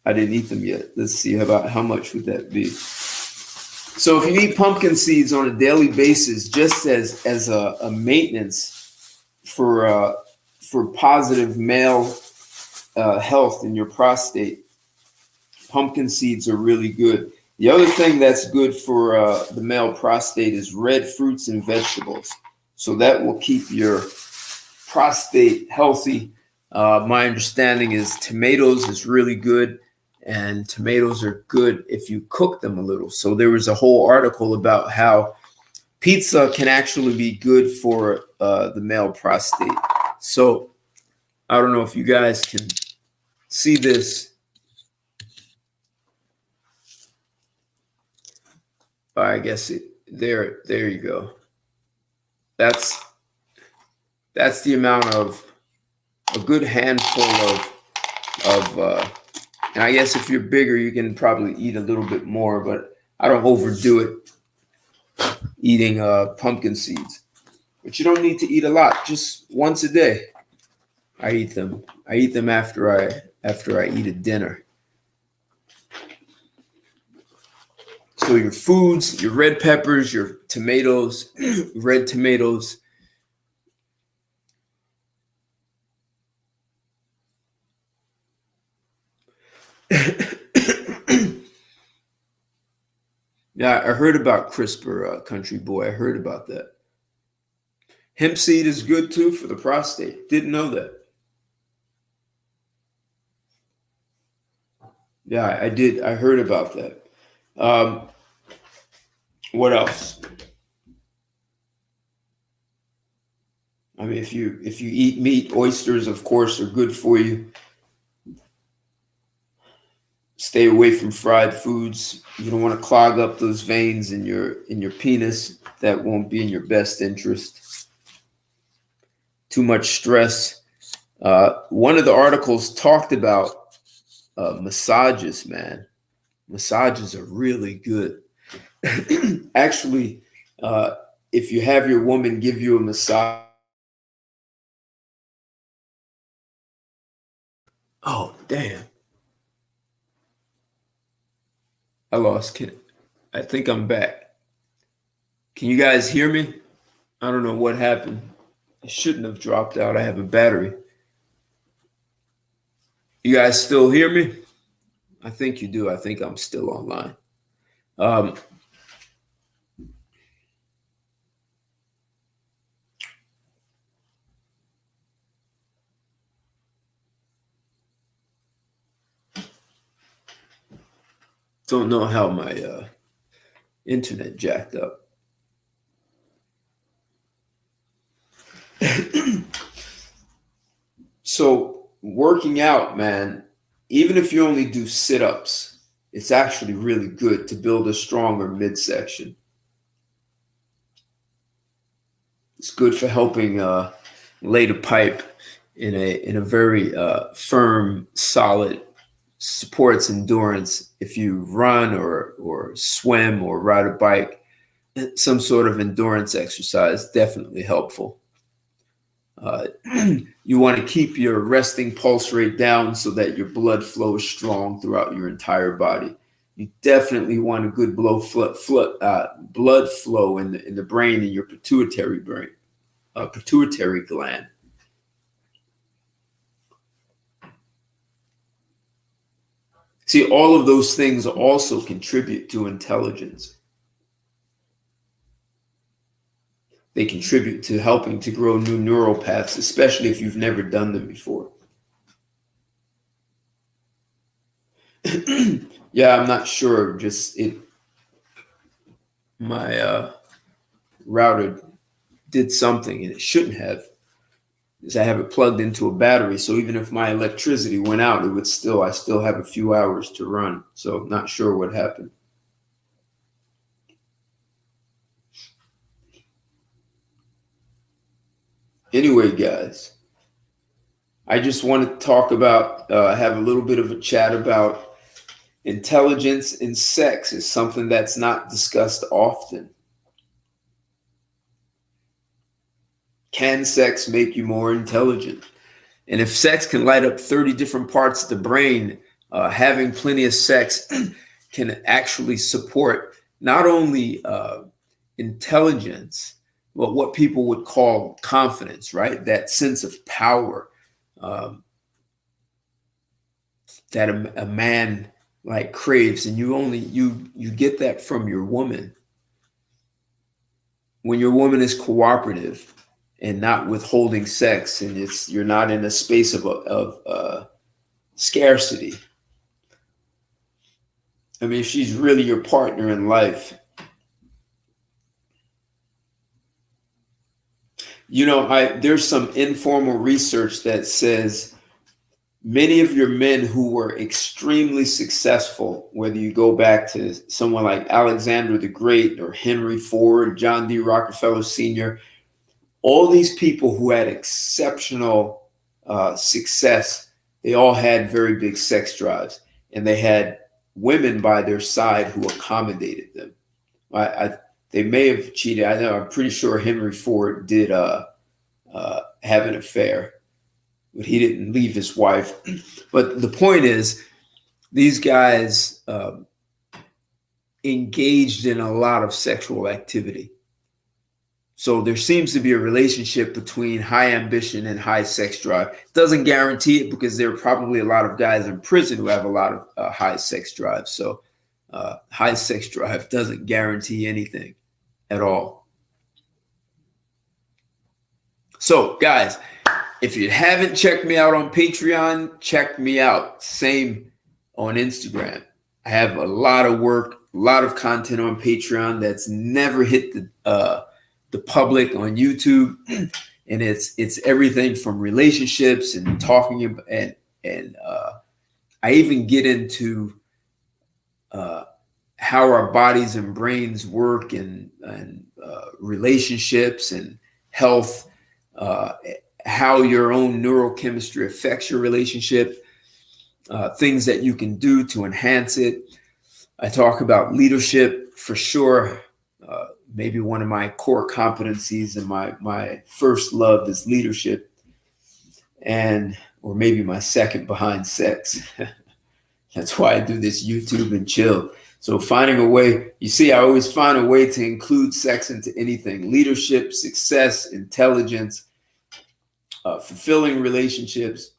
I didn't eat them yet. Let's see about how much would that be. So if you eat pumpkin seeds on a daily basis, just as a maintenance for positive male health in your prostate, pumpkin seeds are really good. The other thing that's good for the male prostate is red fruits and vegetables. So that will keep your prostate healthy. My understanding is tomatoes is really good, and tomatoes are good if you cook them a little. So there was a whole article about how pizza can actually be good for the male prostate. So I don't know if you guys can see this. I guess there you go. That's the amount of a good handful of and I guess if you're bigger, you can probably eat a little bit more, but I don't overdo it eating pumpkin seeds. But you don't need to eat a lot, just once a day. I eat them. I eat them after I eat a dinner. So your foods, your red peppers, your tomatoes, red tomatoes. Yeah, I heard about CRISPR, country boy. I heard about that. Hemp seed is good too for the prostate. Didn't know that. Yeah, I did. I heard about that. Um, what else? I mean, if you eat meat, oysters, of course, are good for you. Stay away from fried foods. You don't want to clog up those veins in your penis. That won't be in your best interest. Too much stress. One of the articles talked about massages, man. Massages are really good. Actually, if you have your woman give you a massage. Oh, damn. I lost Ken. I think I'm back. Can you guys hear me? I don't know what happened. It shouldn't have dropped out. I have a battery. You guys still hear me? I think you do. I think I'm still online. Don't know how my internet jacked up. So working out, man, even if you only do sit-ups, it's actually really good to build a stronger midsection. It's good for helping lay the pipe in a very firm, solid, supports endurance. If you run or swim or ride a bike, some sort of endurance exercise, definitely helpful. You want to keep your resting pulse rate down so that your blood flow is strong throughout your entire body. You definitely want a good blood flow in the brain, in your pituitary gland. See, all of those things also contribute to intelligence. They contribute to helping to grow new neural paths, especially if you've never done them before. Yeah, I'm not sure. My router did something and it shouldn't have, because I have it plugged into a battery. So even if my electricity went out, I still have a few hours to run. So not sure what happened. Anyway, guys, I just want to talk about, have a little bit of a chat about intelligence in sex. Is something that's not discussed often. Can sex make you more intelligent? And if sex can light up 30 different parts of the brain, having plenty of sex can actually support not only intelligence, but what people would call confidence, right? That sense of power that a man like craves, and you get that from your woman. When your woman is cooperative and not withholding sex, and you're not in a space of scarcity. I mean, if she's really your partner in life. You know, there's some informal research that says many of your men who were extremely successful, whether you go back to someone like Alexander the Great or Henry Ford, John D. Rockefeller Sr., all these people who had exceptional success, they all had very big sex drives, and they had women by their side who accommodated them. They may have cheated. I'm pretty sure Henry Ford did have an affair, but he didn't leave his wife. But the point is, these guys engaged in a lot of sexual activity. So there seems to be a relationship between high ambition and high sex drive. Doesn't guarantee it, because there are probably a lot of guys in prison who have a lot of high sex drive. So high sex drive doesn't guarantee anything at all. So guys, if you haven't checked me out on Patreon, check me out. Same on Instagram. I have a lot of work, a lot of content on Patreon that's never hit the public on YouTube, and it's everything from relationships and talking about, and I even get into how our bodies and brains work, and relationships and health, how your own neurochemistry affects your relationship, things that you can do to enhance it. I talk about leadership for sure. Maybe one of my core competencies and my first love is leadership, or maybe my second behind sex. That's why I do this YouTube and chill. So finding a way, you see, I always find a way to include sex into anything: leadership, success, intelligence, fulfilling relationships.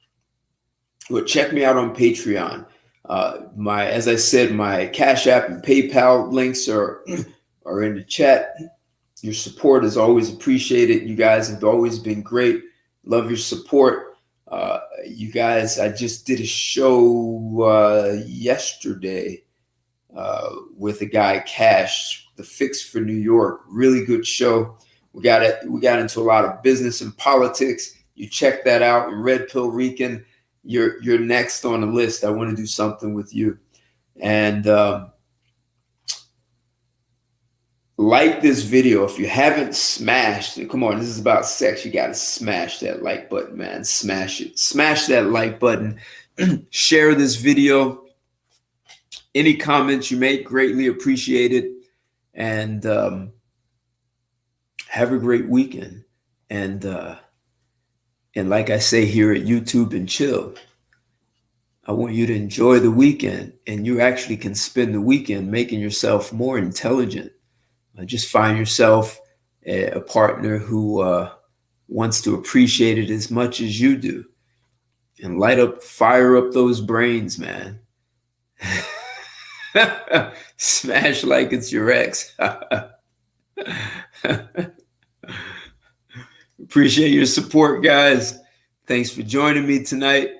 Well, check me out on Patreon. As I said, my Cash App and PayPal links are in the chat. Your support is always appreciated. You guys have always been great. Love your support. You guys, I just did a show yesterday with a guy, Cash, The Fix for New York. Really good show. We got into a lot of business and politics. You check that out. Red Pill Rican, you're next on the list. I want to do something with you. And like this video. If you haven't smashed it, come on, this is about sex. You got to smash that like button, man. Smash it. Smash that like button. Share this video. Any comments you make, greatly appreciated. And have a great weekend. And like I say here at YouTube and Chill, I want you to enjoy the weekend, and you actually can spend the weekend making yourself more intelligent. Just find yourself a partner who wants to appreciate it as much as you do, and fire up those brains, man. Smash like it's your ex. Appreciate your support, guys. Thanks for joining me tonight.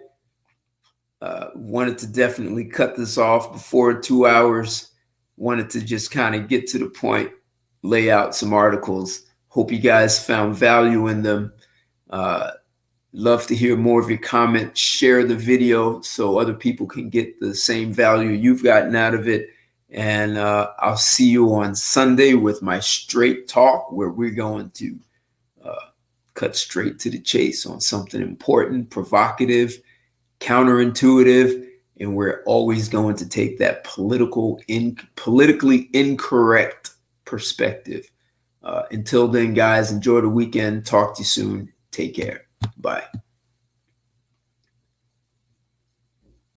Wanted to definitely cut this off before 2 hours. Wanted to just kind of get to the point, lay out some articles. Hope you guys found value in them. Love to hear more of your comments. Share the video so other people can get the same value you've gotten out of it. And I'll see you on Sunday with my straight talk, where we're going to cut straight to the chase on something important, provocative, counterintuitive, and we're always going to take that politically incorrect perspective. Until then, guys, enjoy the weekend. Talk to you soon. Take care. Bye.